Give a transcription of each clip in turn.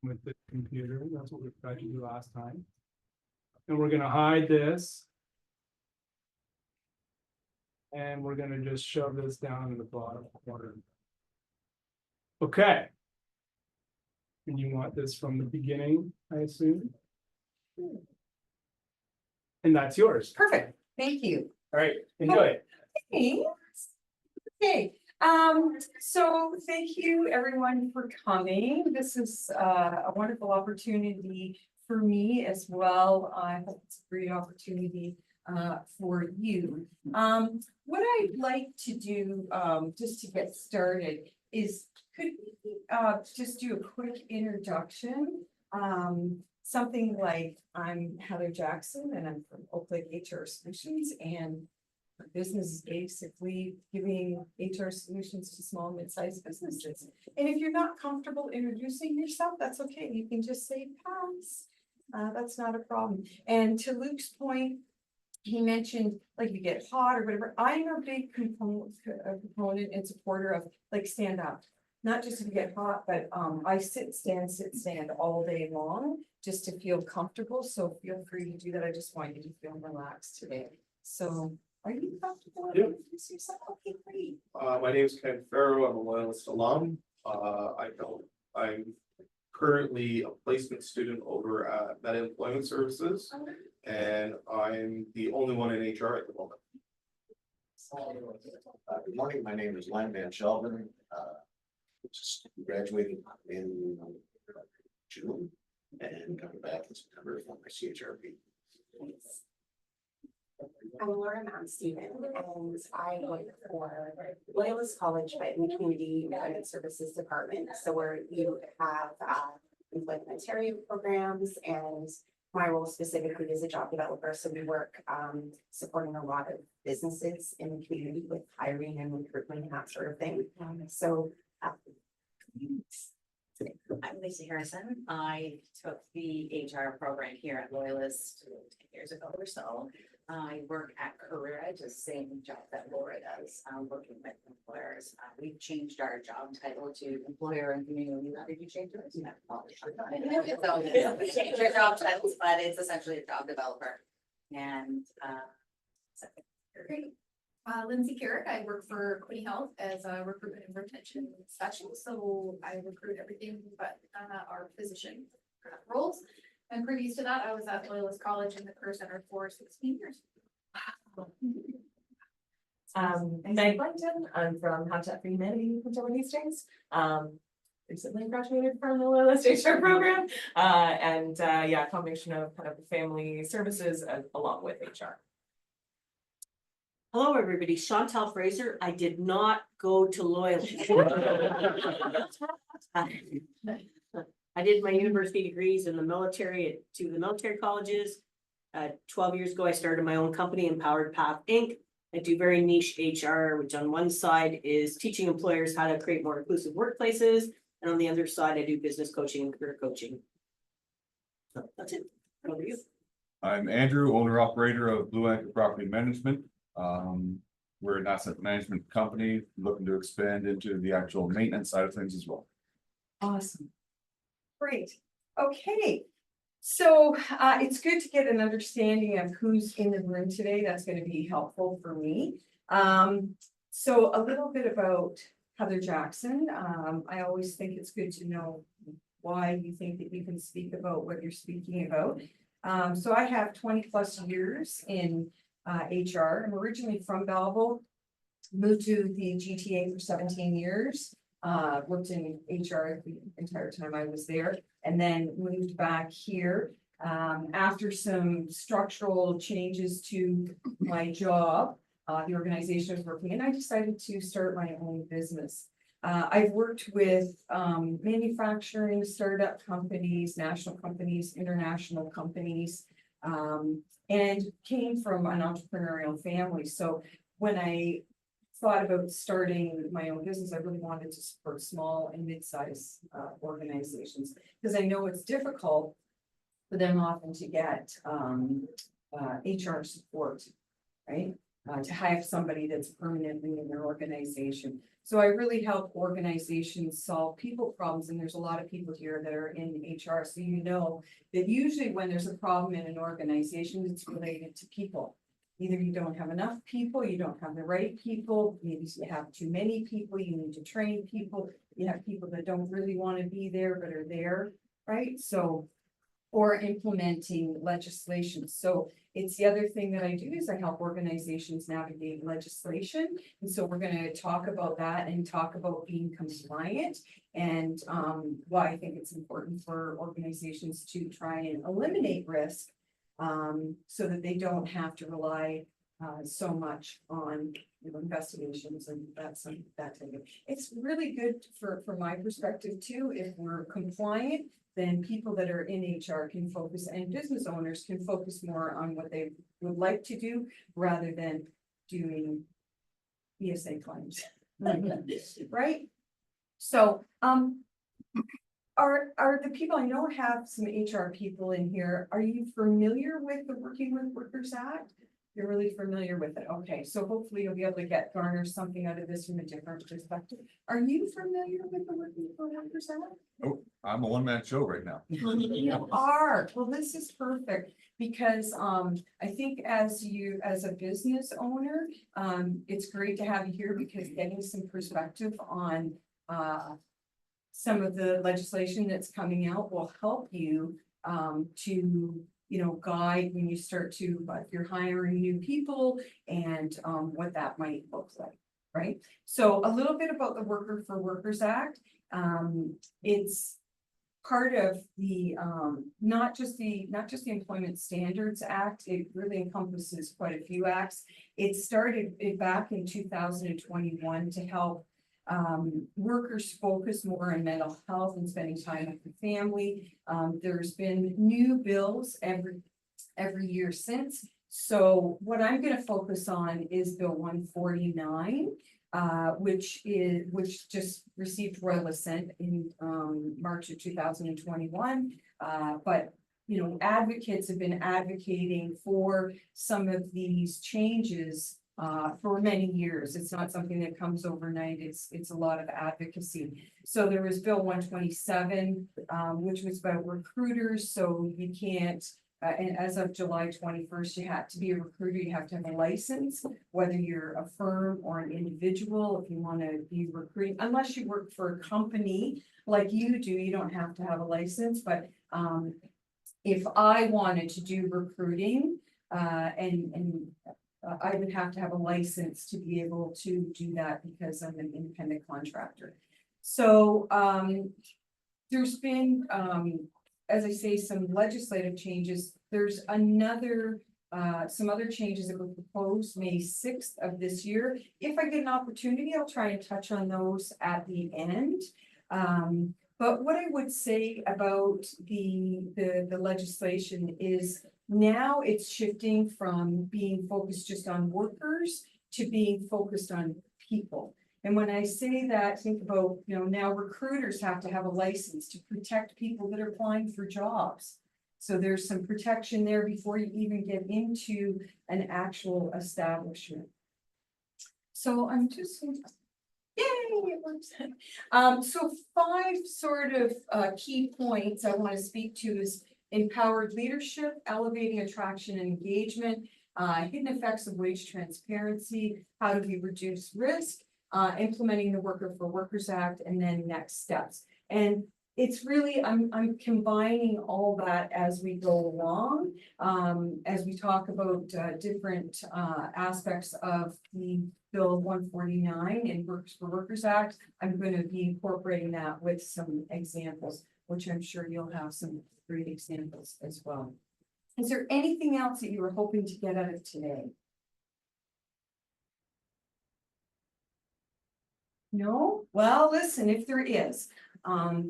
with the computer. That's what we tried to do last time. And we're gonna hide this. And we're gonna just shove this down in the bottom corner. Okay. And you want this from the beginning, I assume? And that's yours. Perfect, thank you. All right, enjoy it. Thanks. Okay, so thank you everyone for coming. This is a wonderful opportunity for me as well. I hope it's a great opportunity for you. What I'd like to do, just to get started, is could we just do a quick introduction? Something like, I'm Heather Jackson and I'm from Oak Lake HR Solutions, and our business is basically giving HR solutions to small and mid-sized businesses. And if you're not comfortable introducing yourself, that's okay. You can just say pass. That's not a problem. And to Luke's point, he mentioned like you get hot or whatever. I'm a big proponent and supporter of like stand up. Not just if you get hot, but I sit, stand all day long just to feel comfortable. So feel free to do that. I just want you to feel relaxed today. So are you comfortable? Yep. Introduce yourself? Okay, great. My name is Ken Farrow. I'm a Loyalist alum. I'm currently a placement student over at Meta Employment Services, and I'm the only one in HR at the moment. Good morning, my name is Len Van Shelvin. Just graduated in June and coming back in September for my CHRP. I'm Laura Stephen, and I work for Loyalist College, but in the Community Employment Services Department. So where you have employment Ontario programs, and my role specifically is a job developer. So we work supporting a lot of businesses in the community with hiring and recruitment and that sort of thing. I'm Lisa Harrison. I took the HR program here at Loyalist 10 years ago or so. I work at Career Edge, the same job that Laura does, working with employers. We've changed our job title to employer and community. Did you change it? Yeah. So we changed our job titles, but it's essentially a job developer. And Great. Lindsay Carrick, I work for Queen Health as a recruitment and retention specialist. So I recruit everything but our physician roles. And previous to that, I was at Loyalist College in the Career Center for 16 years. Meg Langton, I'm from Habitat for Humanity in Hastings. Recently graduated from the Loyalist HR program. Yeah, a combination of kind of family services along with HR. Hello, everybody. Chantal Fraser. I did not go to Loyalist. I did my university degrees in the military at two of the military colleges. 12 years ago, I started my own company, Empowered Path Inc. I do very niche HR, which on one side is teaching employers how to create more inclusive workplaces. And on the other side, I do business coaching and career coaching. So that's it. Over to you. I'm Andrew, owner operator of Blue Anchor Property Management. We're an asset management company looking to expand into the actual maintenance side of things as well. Awesome. Great. Okay. So it's good to get an understanding of who's in the room today. That's going to be helpful for me. So a little bit about Heather Jackson. I always think it's good to know why you think that you can speak about what you're speaking about. So I have 20+ years in HR. I'm originally from Belleville, moved to the GTA for 17 years. Worked in HR the entire time I was there, and then moved back here after some structural changes to my job. The organization I was working in, I decided to start my own business. I've worked with manufacturing, startup companies, national companies, international companies, and came from an entrepreneurial family. So when I thought about starting my own business, I really wanted to support small and mid-sized organizations, because I know it's difficult for them often to get HR support, right? to hire somebody that's permanently in their organization. So I really help organizations solve people problems, and there's a lot of people here that are in HR, so you know that usually when there's a problem in an organization, it's related to people. Either you don't have enough people, you don't have the right people, maybe you have too many people, you need to train people, you have people that don't really want to be there but are there, right? So, or implementing legislation. So it's the other thing that I do is I help organizations navigate legislation. And so we're gonna talk about that and talk about being compliant and why I think it's important for organizations to try and eliminate risk so that they don't have to rely so much on investigations and that type of. It's really good for my perspective too, if we're compliant, then people that are in HR can focus and business owners can focus more on what they would like to do rather than doing ESA claims. Right? So, are the people, I know I have some HR people in here, are you familiar with the Working with Workers Act? You're really familiar with it, okay, so hopefully you'll be able to garner something out of this from a different perspective. Are you familiar with the Working with Workers Act? Oh, I'm a one-man show right now. You are, well, this is perfect, because I think as a business owner, it's great to have you here because getting some perspective on some of the legislation that's coming out will help you to, guide when you start to, if you're hiring new people and what that might look like, right? So a little bit about the Worker for Workers Act. It's part of the not just the Employment Standards Act, it really encompasses quite a few acts. It started back in 2021 to help workers focus more on mental health and spending time with the family. There's been new bills every year since. So what I'm going to focus on is Bill 149, which just received royal assent in March of 2021. But advocates have been advocating for some of these changes for many years. It's not something that comes overnight. It's a lot of advocacy. So there was Bill 127, which was about recruiters. So you can't, and as of July 21st, you have to be a recruiter. You have to have a license, whether you're a firm or an individual. If you want to be recruiting, unless you work for a company like you do, you don't have to have a license. But if I wanted to do recruiting, I would have to have a license to be able to do that because I'm an independent contractor. So there's been, as I say, some legislative changes. There's some other changes that were proposed May 6th of this year. If I get an opportunity, I'll try and touch on those at the end. But what I would say about the legislation is now it's shifting from being focused just on workers to being focused on people. And when I say that, think about, now recruiters have to have a license to protect people that are applying for jobs. So there's some protection there before you even get into an actual establishment. So I'm just, yay, it works. So 5 sort of key points I want to speak to is empowered leadership, elevating attraction and engagement, hidden effects of wage transparency, how do we reduce risk, implementing the Worker for Workers Act, and then next steps. And it's really, I'm combining all that as we go along, as we talk about different aspects of the Bill 149 and Workers for Workers Act. I'm going to be incorporating that with some examples, which I'm sure you'll have some great examples as well. Is there anything else that you were hoping to get out of today? No? Well, listen, if there is,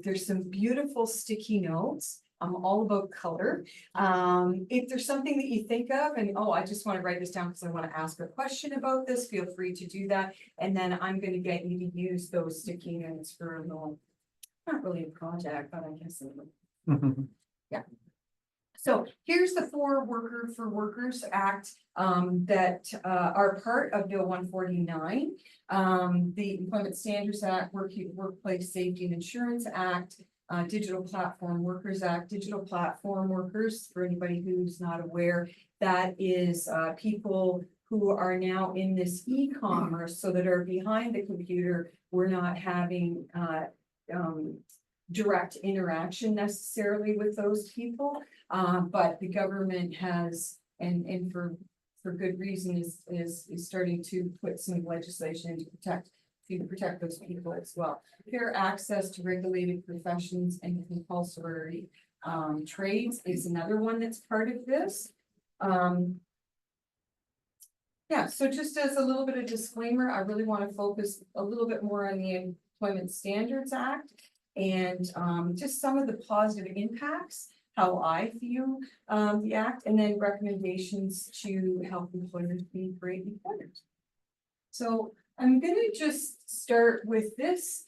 there's some beautiful sticky notes. I'm all about color. If there's something that you think of and, oh, I just want to write this down because I want to ask a question about this, feel free to do that. And then I'm going to get you to use those sticky notes for a little, not really a project, but I guess a little. Yeah. So here's the four Worker for Workers Act that are part of Bill 149. The Employment Standards Act, Workplace Safety and Insurance Act, Digital Platform Workers Act, Digital Platform Workers, for anybody who's not aware, that is people who are now in this e-commerce, so that are behind the computer. We're not having direct interaction necessarily with those people. But the government has, and for good reason, is starting to put some legislation to protect those people as well. Fair access to regulated professions and compulsory trades is another one that's part of this. Yeah, so just as a little bit of disclaimer, I really want to focus a little bit more on the Employment Standards Act and just some of the positive impacts, how I view the act, and then recommendations to help employers be great employers. So I'm gonna just start with this,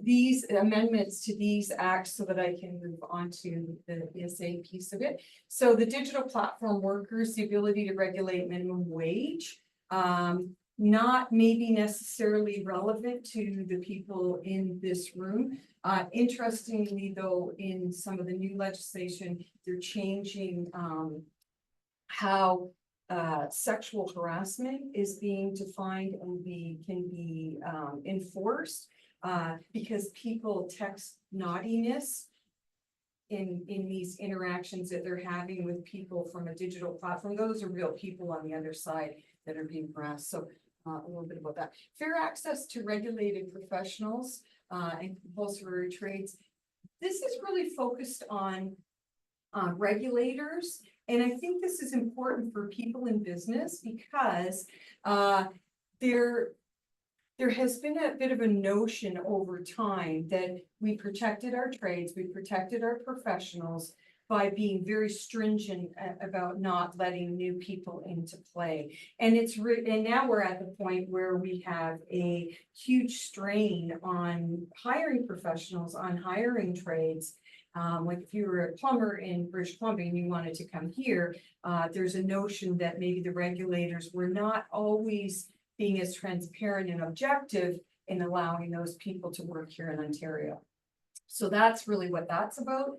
these amendments to these acts so that I can move on to the ESA piece of it. So the digital platform workers, the ability to regulate minimum wage, not maybe necessarily relevant to the people in this room. Interestingly, though, in some of the new legislation, they're changing how sexual harassment is being defined and can be enforced because people text naughtiness in these interactions that they're having with people from a digital platform. Those are real people on the other side that are being harassed. So a little bit about that. Fair access to regulated professionals and compulsory trades. This is really focused on regulators. And I think this is important for people in business because there has been a bit of a notion over time that we protected our trades, we protected our professionals by being very stringent about not letting new people into play. And and now we're at the point where we have a huge strain on hiring professionals, on hiring trades. Like if you were a plumber in British Columbia and you wanted to come here, there's a notion that maybe the regulators were not always being as transparent and objective in allowing those people to work here in Ontario. So that's really what that's about.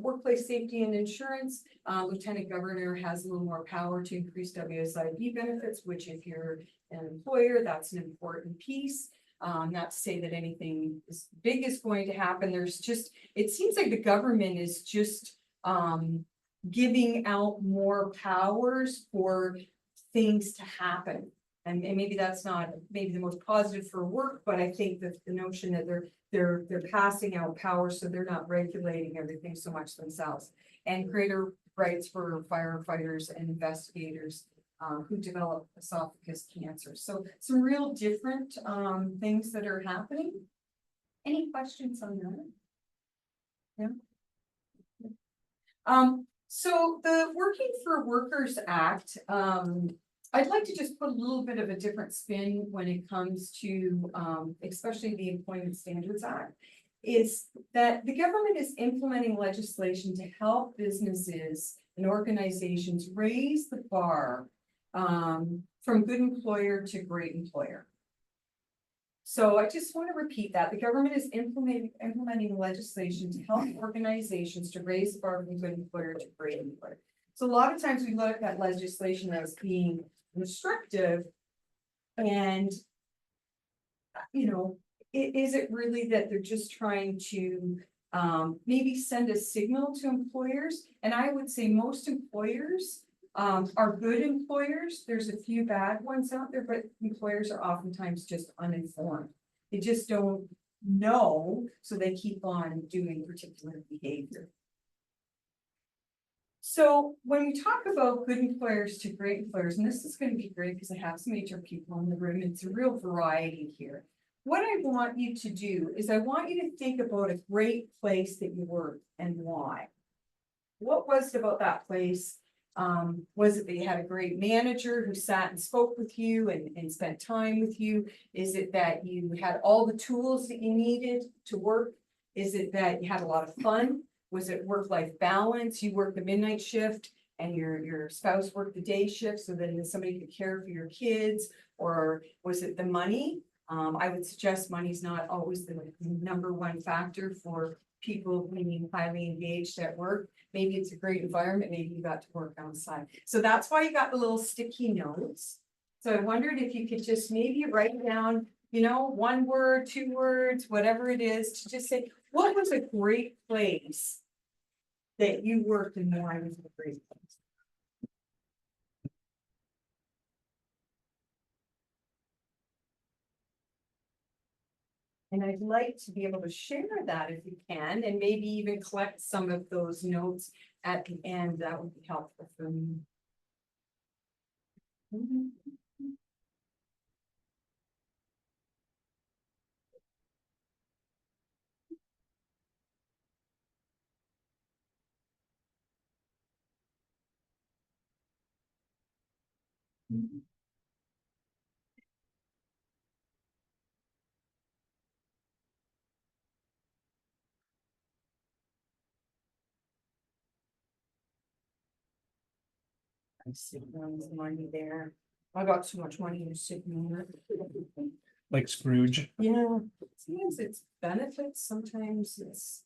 Workplace safety and insurance, Lieutenant Governor has a little more power to increase WSIB benefits, which if you're an employer, that's an important piece. Not to say that anything big is going to happen. There's just, it seems like the government is just giving out more powers for things to happen. And maybe that's not maybe the most positive for work, but I think that the notion that they're passing out power, so they're not regulating everything so much themselves. And greater rights for firefighters and investigators who develop esophagus cancer. So some real different things that are happening. Any questions on that? Yeah. So the Working for Workers Act, I'd like to just put a little bit of a different spin when it comes to, especially the Employment Standards Act, is that the government is implementing legislation to help businesses and organizations raise the bar from good employer to great employer. So I just want to repeat that. The government is implementing legislation to help organizations to raise the bar from good employer to great employer. So a lot of times we look at legislation as being restrictive and, you know, is it really that they're just trying to maybe send a signal to employers? And I would say most employers are good employers. There's a few bad ones out there, but employers are oftentimes just uninformed. They just don't know, so they keep on doing particular behavior. So when we talk about good employers to great employers, and this is going to be great because I have some HR people in the room, it's a real variety here. What I want you to do is I want you to think about a great place that you work and why. What was it about that place? Was it that you had a great manager who sat and spoke with you and spent time with you? Is it that you had all the tools that you needed to work? Is it that you had a lot of fun? Was it work-life balance? You work the midnight shift and your spouse worked the day shift, so then somebody could care for your kids? Or was it the money? I would suggest money's not always the number one factor for people being highly engaged at work. Maybe it's a great environment, maybe you got to work outside. So that's why you got the little sticky notes. So I wondered if you could just maybe write down, you know, 1 word, 2 words, whatever it is, to just say, what was a great place that you worked and why was it a great place? And I'd like to be able to share that if you can, and maybe even collect some of those notes at the end. That would be helpful for me. I see there's money there. I got too much money in sitting there. Like Scrooge. Yeah, sometimes it's benefits, sometimes it's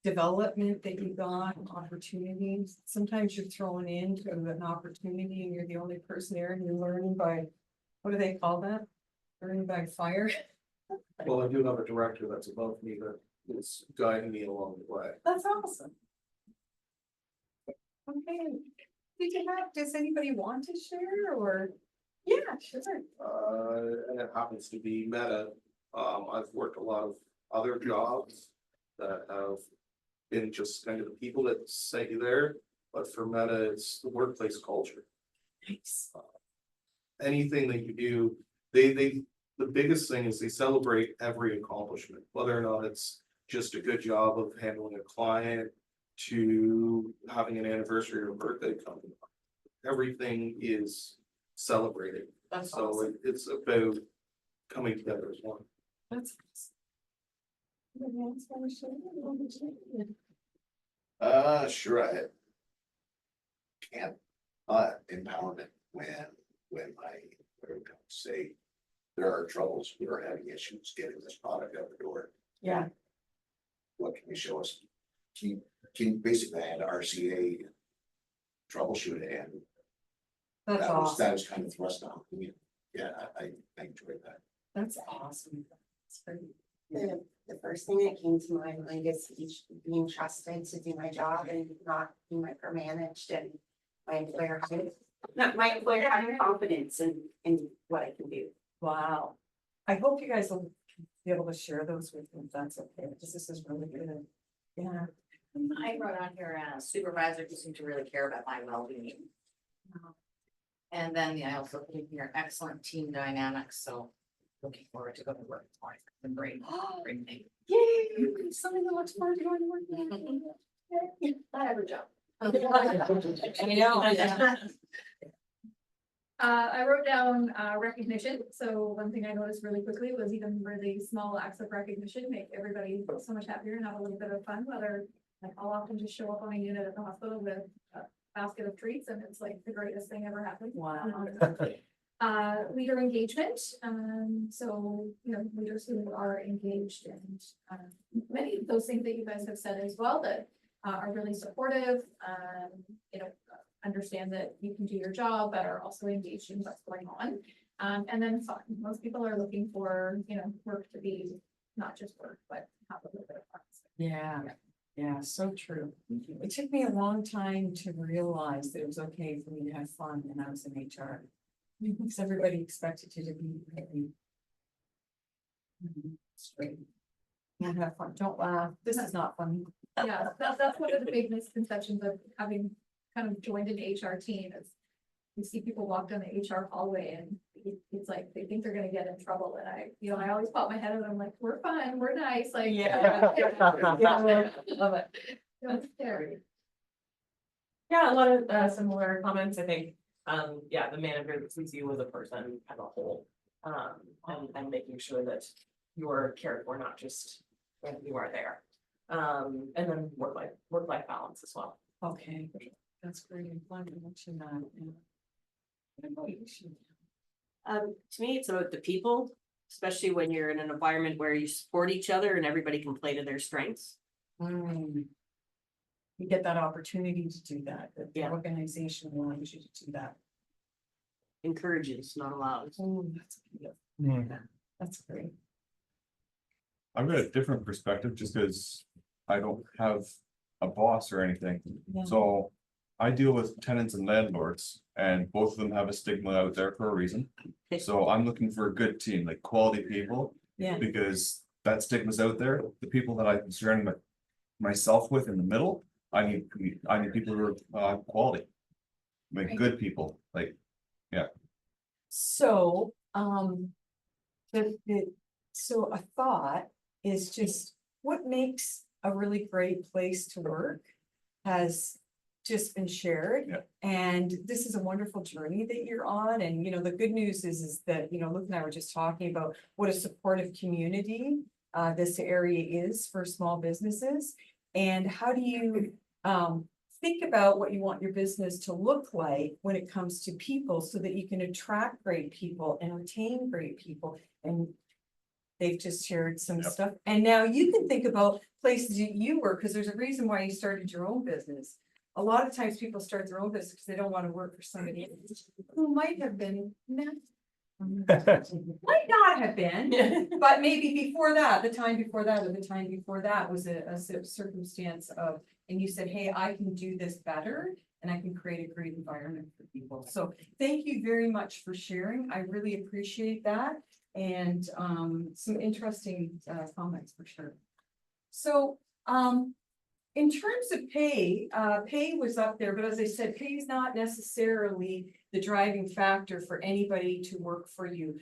development that you got, opportunities. Sometimes you're thrown into an opportunity and you're the only person there and you're learning by, what do they call that? Learning by fire. Well, I do have a director that's above me that is guiding me along the way. That's awesome. Okay, does anybody want to share or? Yeah, sure. And it happens to be Meta. I've worked a lot of other jobs that have been just kind of the people that sent you there, but for Meta, it's the workplace culture. Nice. Anything that you do, the biggest thing is they celebrate every accomplishment, whether or not it's just a good job of handling a client to having an anniversary or birthday coming up. Everything is celebrated. That's So awesome. it's about coming together as one. That's awesome. Anybody else want to share? Sure, I can't, empowerment when I say there are troubles, we are having issues getting this product out the door. Yeah. What can you show us? Can basically I had RCA troubleshoot it, and That's that awesome. was kind of thrust on me. Yeah, I enjoyed that. That's awesome. That's great. The first thing that came to my mind is being trusted to do my job and not being micromanaged, and my employer having confidence in what I can do. Wow. I hope you guys will be able to share those with me if that's okay, because this is really good. Yeah. I wrote on here a supervisor who seemed to really care about my well-being. And then I also put in here excellent team dynamics, so looking forward to going to work tomorrow. It's been great, great thing. Yay, something that looks forward to going to work. I have a job. I know. I wrote down recognition, so one thing I noticed really quickly was even really small acts of recognition make everybody so much happier and have a little bit of fun, whether like I'll often just show up on a unit at the hospital with a basket of treats and it's like the greatest thing ever happened. Wow. Leader engagement, so, you know, leaders who are engaged and many of those things that you guys have said as well that are really supportive, you know, understand that you can do your job, but are also engaged in what's going on. And then fun. Most people are looking for, you know, work to be not just work, but have a little bit of fun. Yeah, yeah, so true. It took me a long time to realize that it was okay for me to have fun when I was in HR. Because everybody expected you to be really straight. And have fun, don't laugh, this is not funny. Yeah, that's one of the big misconceptions of having kind of joined an HR team is you see people walk down the HR hallway and it's like they think they're gonna get in trouble, and I always pop my head out, I'm like, we're fine, we're nice, like. Yeah. Yeah, love it. Don't scary. Yeah, a lot of similar comments, I think, yeah, the manager that sees you as a person as a whole. And making sure that you're cared for, not just when you are there. And then work-life balance as well. Okay, that's great. I'm glad you mentioned that. Yeah. What about you, Sheila? To me, it's about the people, especially when you're in an environment where you support each other and everybody can play to their strengths. You get that opportunity to do that, that the Yeah. organization allows you to do that. Encourages, not allows. Oh, that's beautiful. Hmm. That's great. I've got a different perspective just because I don't have a boss or anything. Yeah. So I deal with tenants and landlords and both of them have a stigma out there for a reason. So I'm looking for a good team, like quality people, Yeah, because that stigma's out there. The people that I can surround myself with in the middle, I need people who are quality. Like good people, like, so, so a thought is just what makes a really great place to work has just been shared. Yeah. And this is a wonderful journey that you're on. And, you know, the good news is that, you know, Luke and I were just talking about what a supportive community this area is for small businesses. And how do you think about what you want your business to look like when it comes to people so that you can attract great people and retain great people. And they've just shared some Yep. stuff. And now you can think about places that you work, because there's a reason why you started your own business. A lot of times people start their own business because they don't want to work for somebody else who might have been, might not have been, but maybe before that, the time before that, or the time before that was a circumstance of, and you said, hey, I can do this better and I can create a great environment for people. So thank you very much for sharing. I really appreciate that. And some interesting comments for sure. So in terms of pay, pay was up there, but as I said, pay is not necessarily the driving factor for anybody to work for you.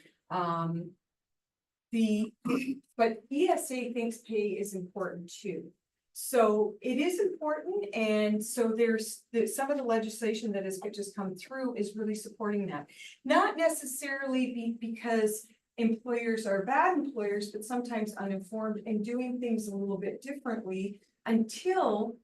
But ESA thinks pay is important too. So it is important, and so there's some of the legislation that has just come through is really supporting that. Not necessarily because employers are bad employers, but sometimes uninformed and doing things a little bit differently until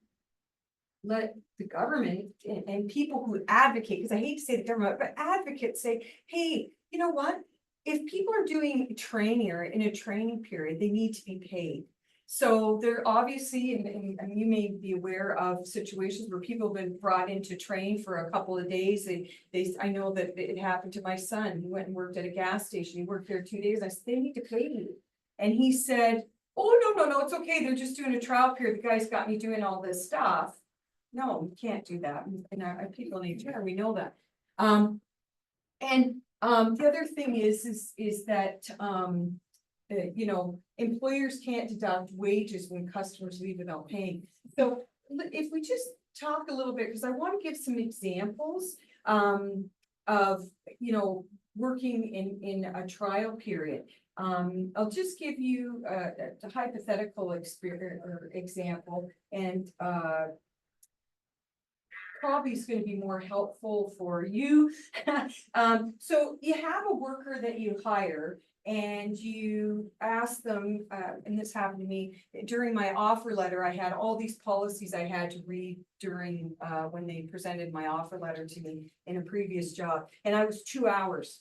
let the government and people who advocate, because I hate to say the government, but advocates say, hey, you know what? If people are doing training or in a training period, they need to be paid. So they're obviously, and you may be aware of situations where people have been brought into training for a couple of days. I know that it happened to my son. He went and worked at a gas station. He worked there 2 days. I said, they need to pay you. And he said, oh, no, it's okay. They're just doing a trial period. The guy's got me doing all this stuff. No, we can't do that. And our people in HR, we know that. The other thing is that, you know, employers can't deduct wages when customers leave without paying. So if we just talk a little bit, because I want to give some examples of, you know, working in a trial period. I'll just give you a hypothetical experience or example, and probably is going to be more helpful for you. So you have a worker that you hire and you ask them, and this happened to me during my offer letter. I had all these policies I had to read during when they presented my offer letter to me in a previous job, and I was 2 hours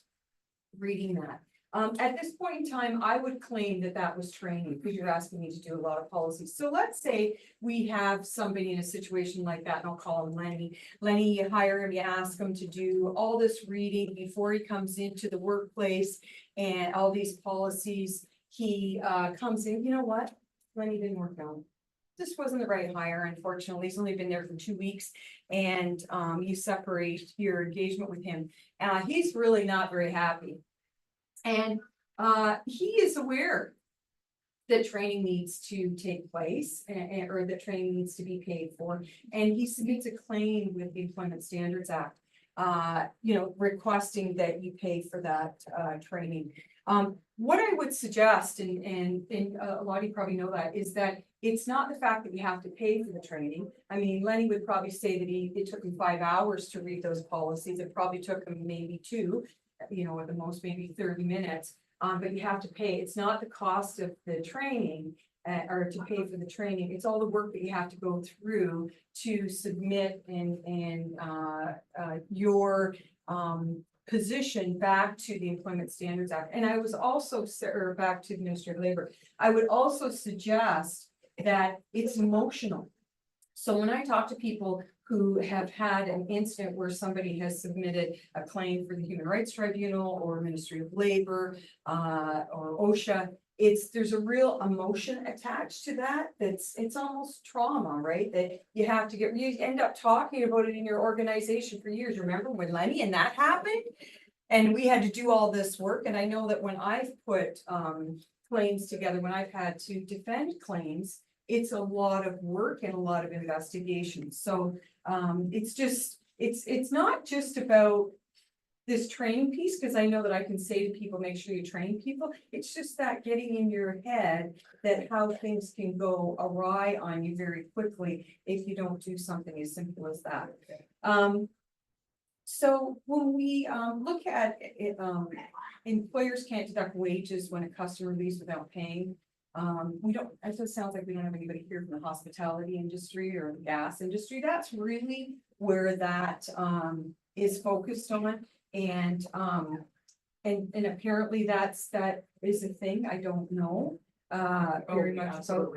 reading that. At this point in time, I would claim that that was training because you're asking me to do a lot of policies. So let's say we have somebody in a situation like that, and I'll call him Lenny. Lenny, you hire him, you ask him to do all this reading before he comes into the workplace and all these policies. He comes in, you know what? Lenny didn't work out. This wasn't the right hire, unfortunately. He's only been there for 2 weeks, and you separate your engagement with him. He's really not very happy. And he is aware that training needs to take place or that training needs to be paid for. And he submits a claim with the Employment Standards Act, you know, requesting that you pay for that training. What I would suggest, and a lot of you probably know that, is that it's not the fact that you have to pay for the training. I mean, Lenny would probably say that it took him 5 hours to read those policies. It probably took him maybe 2. You know, at the most, maybe 30 minutes. but you have to pay. It's not the cost of the training. Or to pay for the training, it's all the work that you have to go through to submit your position back to the Employment Standards Act. And I was also, or back to administrative labor, I would also suggest that it's emotional. So when I talk to people who have had an incident where somebody has submitted a claim for the Human Rights Tribunal or Ministry of Labor or OSHA, there's a real emotion attached to that. It's almost trauma, right? That you have to you end up talking about it in your organization for years. Remember when Lenny and that happened? And we had to do all this work. And I know that when I've put claims together, when I've had to defend claims, it's a lot of work and a lot of investigation. So it's not just about this training piece, because I know that I can say to people, make sure you train people. It's just that getting in your head that how things can go awry on you very quickly if you don't do something as simple as that. So when we look at it, employers can't deduct wages when a customer leaves without paying. We don't, it sounds like we don't have anybody here from the hospitality industry or the gas industry. That's really where that is focused on. And apparently that is a thing. I don't know. Very much so.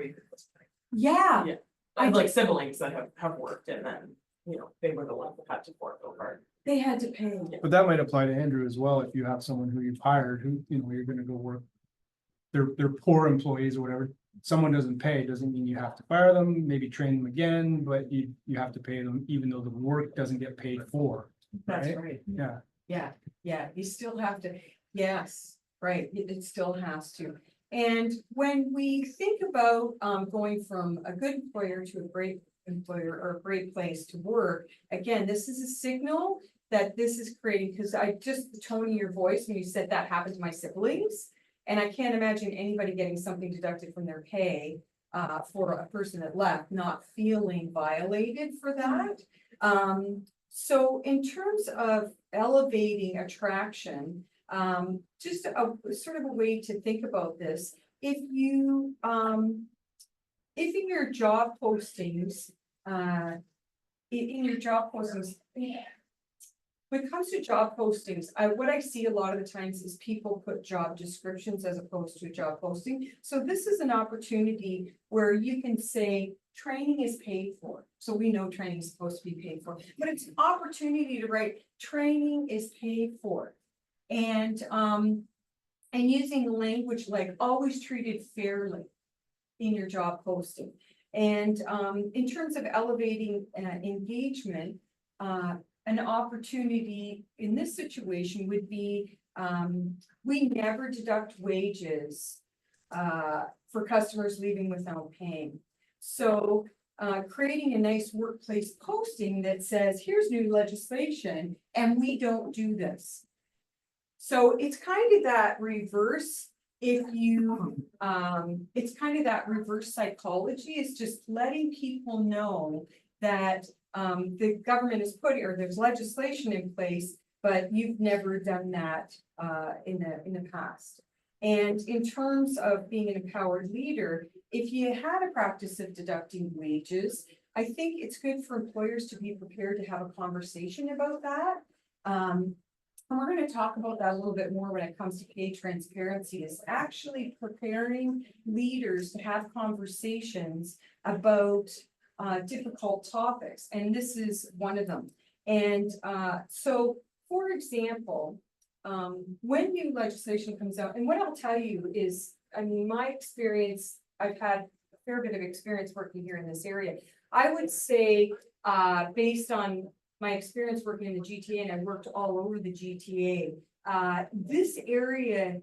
Yeah. Yeah. I have like siblings that have worked and then, you know, they were the ones that had to fork over. They had to pay. But that might apply to Andrew as well. If you have someone who you've hired, who, you know, you're gonna go work. They're poor employees or whatever. Someone doesn't pay, doesn't mean you have to fire them, maybe train them again, but you have to pay them even though the work doesn't get paid for. That's Right? right. Yeah. Yeah, you still have to, yes, right, it still has to. And when we think about going from a good employer to a great employer or a great place to work, again, this is a signal that this is creating, because the tone of your voice when you said that happened to my siblings. And I can't imagine anybody getting something deducted from their pay for a person that left, not feeling violated for that. So in terms of elevating attraction, just a sort of a way to think about this. If in your job postings, when it comes to job postings, what I see a lot of the times is people put job descriptions as opposed to a job posting. So this is an opportunity where you can say training is paid for. So we know training is supposed to be paid for, but it's an opportunity to write training is paid for. And using language like always treated fairly in your job posting. And in terms of elevating engagement, an opportunity in this situation would be, we never deduct wages for customers leaving without paying. So creating a nice workplace posting that says, here's new legislation, and we don't do this. So it's kind of that reverse, it's kind of that reverse psychology. It's just letting people know that the government is putting, or there's legislation in place, but you've never done that in the past. And in terms of being an empowered leader, if you had a practice of deducting wages, I think it's good for employers to be prepared to have a conversation about that. And we're going to talk about that a little bit more when it comes to pay transparency, is actually preparing leaders to have conversations about difficult topics. And this is one of them. And so, for example, when new legislation comes out, and what I'll tell you is, I mean, my experience, I've had a fair bit of experience working here in this area. I would say, based on my experience working in the GTA, and I worked all over the GTA, this area,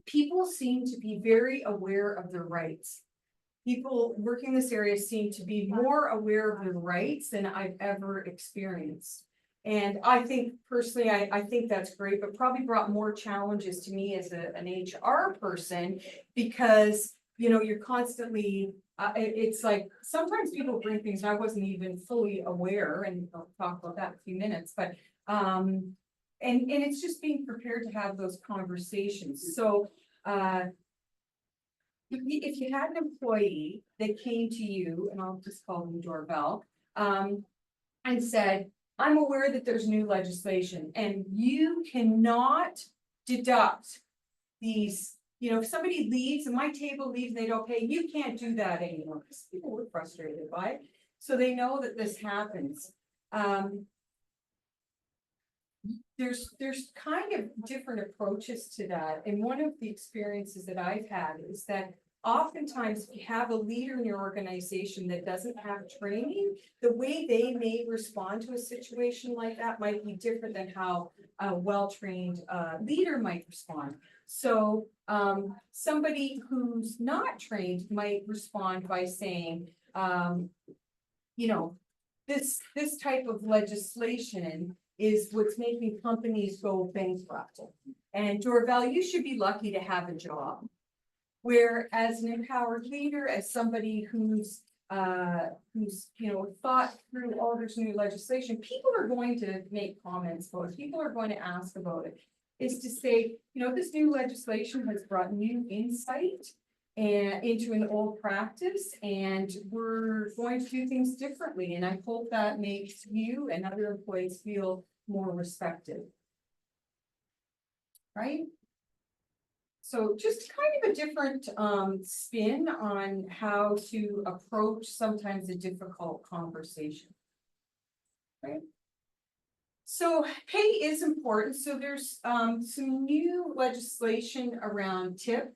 people seem to be very aware of their rights. People working in this area seem to be more aware of their rights than I've ever experienced. And I think personally, I think that's great, but probably brought more challenges to me as an HR person, because, you know, you're constantly, it's like, sometimes people bring things I wasn't even fully aware, and I'll talk about that in a few minutes, but and it's just being prepared to have those conversations, so, if you had an employee that came to you, and I'll just call them Doorbell, and said, I'm aware that there's new legislation and you cannot deduct these, if somebody leaves and my table leaves and they don't pay, you can't do that anymore, because people were frustrated by it. So they know that this happens. There's kind of different approaches to that, and one of the experiences that I've had is that oftentimes if you have a leader in your organization that doesn't have training, the way they may respond to a situation like that might be different than how a well-trained leader might respond. So somebody who's not trained might respond by saying, this type of legislation is what's making companies go bankrupt. And Doorbell, you should be lucky to have a job. Where as an empowered leader, as somebody who's thought through all this new legislation, people are going to make comments about it, people are going to ask about it. Is to say, this new legislation has brought new insight and into an old practice, and we're going to do things differently. And I hope that makes you and other employees feel more respected. Right? So just kind of a different spin on how to approach sometimes a difficult conversation. Right? So pay is important. So there's some new legislation around tip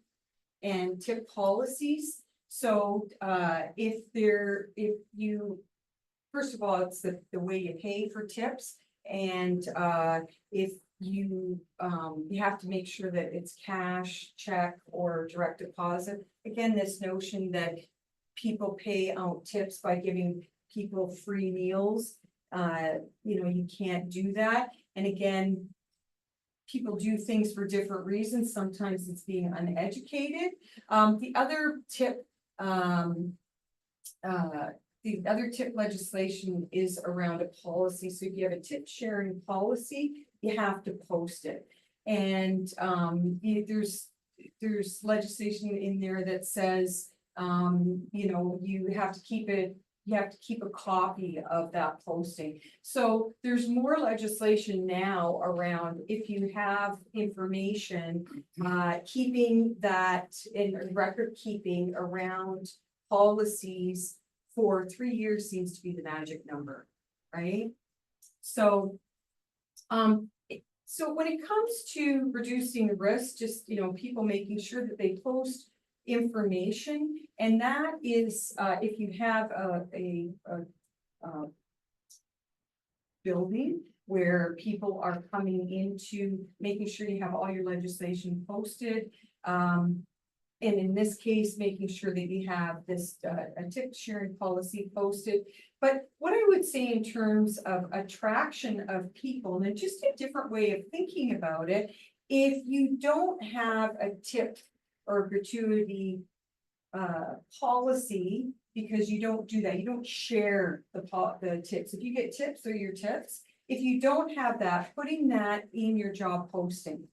and tip policies. So first of all, it's the way you pay for tips, and if you have to make sure that it's cash, check, or direct deposit. Again, this notion that people pay out tips by giving people free meals, you can't do that. And again, people do things for different reasons. Sometimes it's being uneducated. The other tip legislation is around a policy. So if you have a tip sharing policy, you have to post it. And there's legislation in there that says, you have to keep it. You have to keep a copy of that posting. So there's more legislation now around if you have information, keeping that in record keeping around policies for 3 years seems to be the magic number, right? So, so when it comes to reducing risk, just, people making sure that they post information, and that is, if you have a building where people are coming into making sure you have all your legislation posted, and in this case, making sure that you have this a tip sharing policy posted. But what I would say in terms of attraction of people, and just a different way of thinking about it, if you don't have a tip or gratuity policy, because you don't do that, you don't share the tips. If you get tips, they're your tips. If you don't have that, putting that in your job posting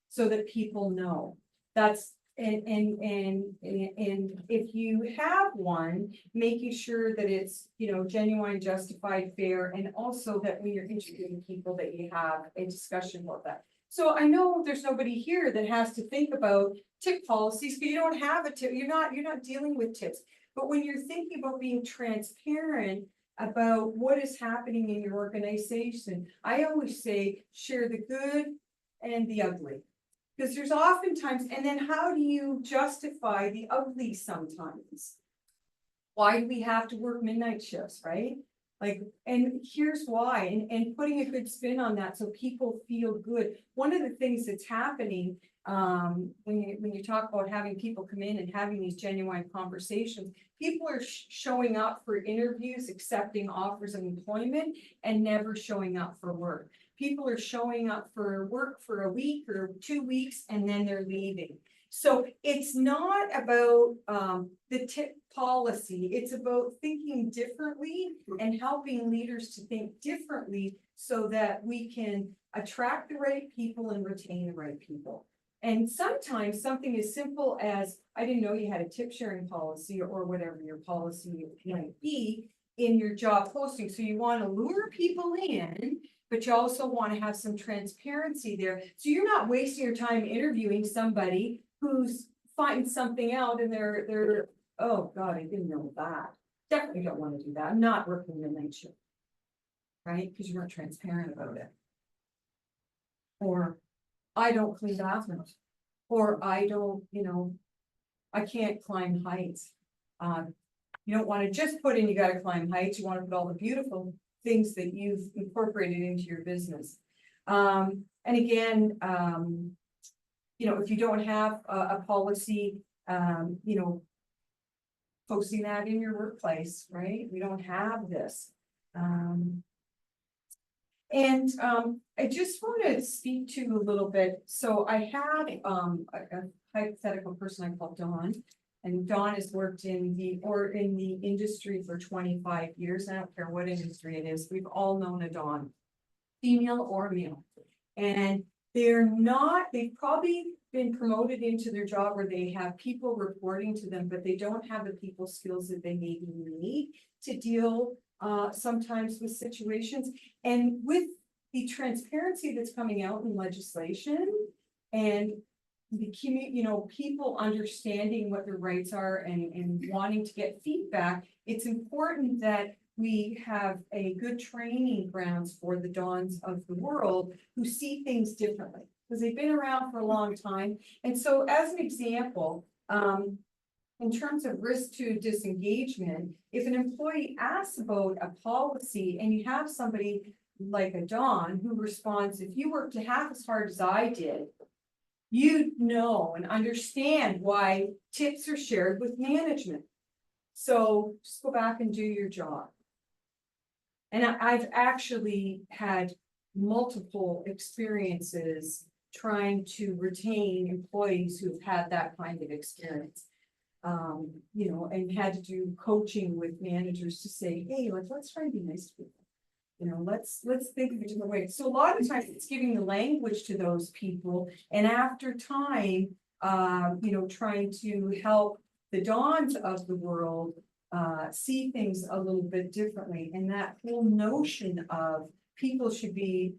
so that people know. That's and if you have one, making sure that it's genuine, justified, fair, and also that when you're interviewing people that you have a discussion about that. So I know there's nobody here that has to think about tip policies, but you don't have a tip. You're not dealing with tips. But when you're thinking about being transparent about what is happening in your organization, I always say share the good and the ugly. Because there's oftentimes, and then how do you justify the ugly sometimes? Why do we have to work midnight shifts, right? And here's why, and putting a good spin on that so people feel good. One of the things that's happening when you talk about having people come in and having these genuine conversations, people are showing up for interviews, accepting offers of employment, and never showing up for work. People are showing up for work for a week or 2 weeks, and then they're leaving. So it's not about the tip policy, it's about thinking differently and helping leaders to think differently so that we can attract the right people and retain the right people. And sometimes something as simple as, I didn't know you had a tip sharing policy or whatever your policy might be in your job posting. So you want to lure people in, but you also want to have some transparency there. So you're not wasting your time interviewing somebody who's finding something out and they're, oh God, I didn't know that. Definitely don't want to do that. I'm not working the night shift. Right? Because you weren't transparent about it. Or I don't clean bathrooms. Or I don't, I can't climb heights. You don't want to just put in, you gotta climb heights. You want to put all the beautiful things that you've incorporated into your business. And again, if you don't have a policy, posting that in your workplace, right? We don't have this. I just want to speak to a little bit. So I had a hypothetical person I called Dawn. And Dawn has worked in the industry for 25 years. I don't care what industry it is. We've all known a Dawn, female or male. And they've probably been promoted into their job where they have people reporting to them, but they don't have the people skills that they maybe need to deal sometimes with situations. And with the transparency that's coming out in legislation and the people understanding what their rights are and wanting to get feedback, it's important that we have a good training grounds for the Dawns of the world who see things differently because they've been around for a long time. And so as an example, in terms of risk to disengagement, if an employee asks about a policy and you have somebody like a Dawn who responds, if you worked half as hard as I did, you know and understand why tips are shared with management. So just go back and do your job. And I've actually had multiple experiences trying to retain employees who've had that kind of experience. And had to do coaching with managers to say, hey, let's try and be nice to people. Let's think of it in a way. So a lot of times it's giving the language to those people. And after time, trying to help the Dawns of the world see things a little bit differently. And that whole notion of people should be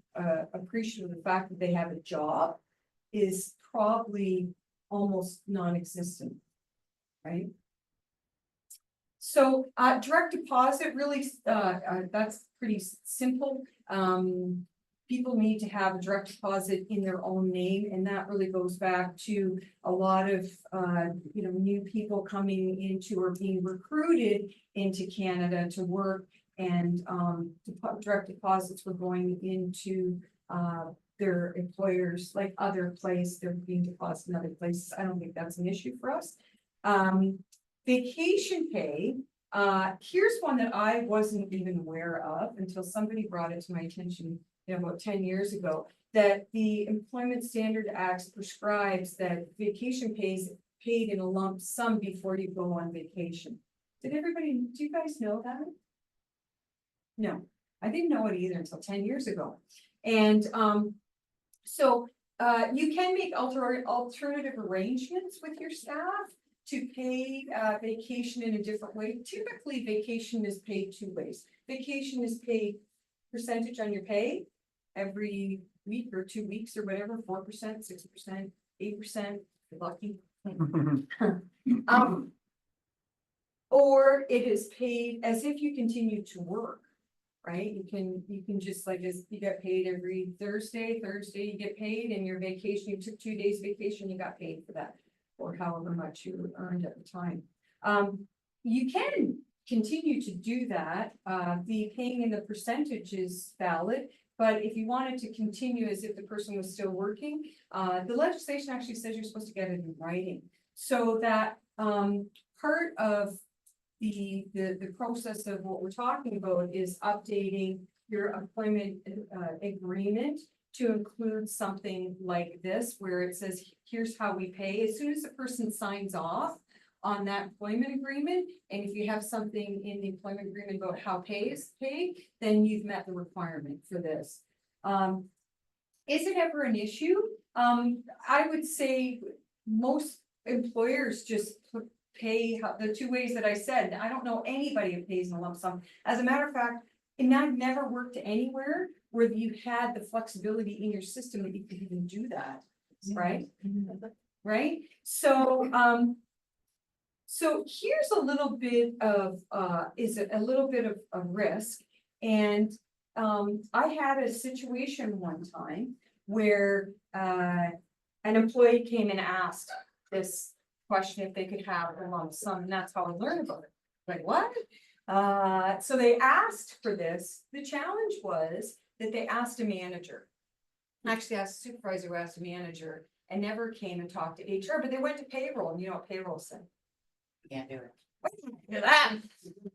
appreciative of the fact that they have a job is probably almost non-existent, right? So direct deposit, really, that's pretty simple. People need to have a direct deposit in their own name, and that really goes back to a lot of new people coming into or being recruited into Canada to work, and direct deposits were going into their employers, like other place, they're being deposited in other places. I don't think that's an issue for us. Vacation pay, here's one that I wasn't even aware of until somebody brought it to my attention about 10 years ago, that the Employment Standard Act prescribes that vacation pay is paid in a lump sum before you go on vacation. Do you guys know that? No, I didn't know it either until 10 years ago. And so you can make alternative arrangements with your staff to pay vacation in a different way. Typically, vacation is paid two ways. Vacation is paid percentage on your pay every week or 2 weeks or whatever, 4%, 6%, 8%, you're lucky. Or it is paid as if you continue to work, right? You can just you get paid every Thursday you get paid, and your vacation, you took 2 days vacation, you got paid for that, or however much you earned at the time. You can continue to do that. The paying in the percentage is valid, but if you wanted to continue as if the person was still working, the legislation actually says you're supposed to get it in writing. So that part of the process of what we're talking about is updating your employment agreement to include something like this, where it says, here's how we pay, as soon as the person signs off on that employment agreement, and if you have something in the employment agreement about how pay is paid, then you've met the requirement for this. Is it ever an issue? I would say most employers just pay the two ways that I said. I don't know anybody who pays in a lump sum. As a matter of fact, and I've never worked anywhere where you had the flexibility in your system that you could even do that, right? Right? So, so here's a little bit of, a little bit of risk. And I had a situation one time where an employee came and asked this question if they could have a lump sum, and that's how I learned about it. Like, what? So they asked for this. The challenge was that they asked a manager. Actually asked a supervisor who asked a manager and never came and talked to HR, but they went to payroll, and you know what payroll said? Can't do it. Do that.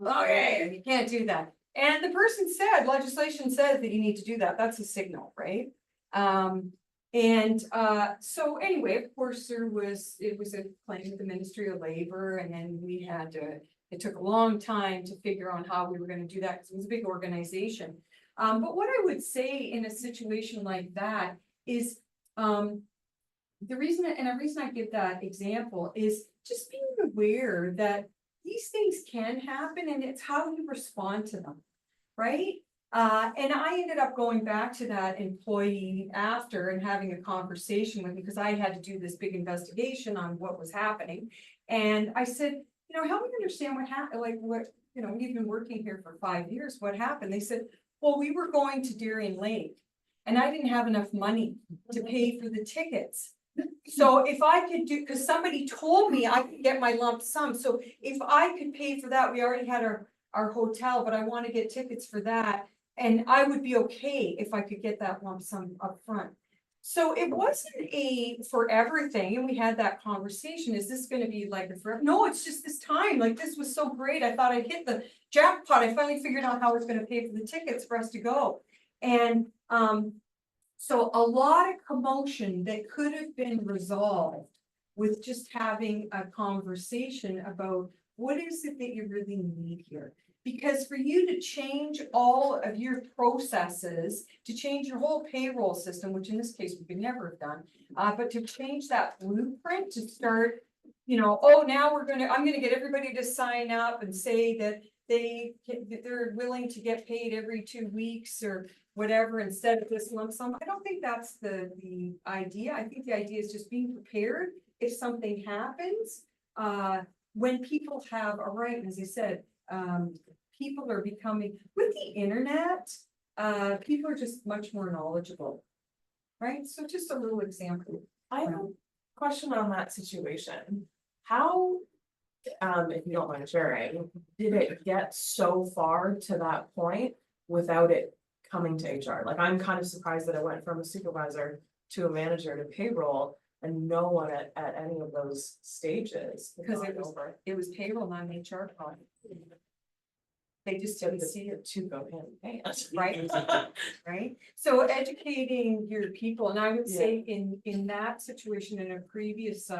Okay, you can't do that. And the person said, legislation says that you need to do that. That's a signal, right? So anyway, of course, it was a claim with the Ministry of Labor, and then we had to, it took a long time to figure out how we were going to do that because it was a big organization. But what I would say in a situation like that is, the reason I give that example is just being aware that these things can happen, and it's how you respond to them, right? And I ended up going back to that employee after and having a conversation with him because I had to do this big investigation on what was happening. And I said, you know, help me understand what happened, like what, you know, we've been working here for 5 years, what happened? They said, well, we were going to Darien Lake and I didn't have enough money to pay for the tickets. So if I could do, because somebody told me I could get my lump sum. So if I could pay for that, we already had our hotel, but I want to get tickets for that. And I would be okay if I could get that lump sum up front. So it wasn't for everything. And we had that conversation. Is this going to be like a forever? No, it's just this time. Like, this was so great. I thought I'd hit the jackpot. I finally figured out how I was going to pay for the tickets for us to go. And, so a lot of commotion that could have been resolved with just having a conversation about what is it that you really need here? Because for you to change all of your processes, to change your whole payroll system, which in this case we could never have done, but to change that blueprint to start, you know, oh, now I'm gonna get everybody to sign up and say that they're willing to get paid every 2 weeks or whatever instead of this lump sum. I don't think that's the idea. I think the idea is just being prepared if something happens. When people have a right, and as I said, people are becoming, with the internet, people are just much more knowledgeable, right? So just a little example. I have a question on that situation. How, if you don't mind sharing, did it get so far to that point without it coming to HR? Like, I'm kind of surprised that it went from a supervisor to a manager to payroll and no one at any of those stages. Because it was payroll, not an HR part. They just didn't see it, to go hand in hand. right? Right? So educating your people, and I would say in that situation, in a previous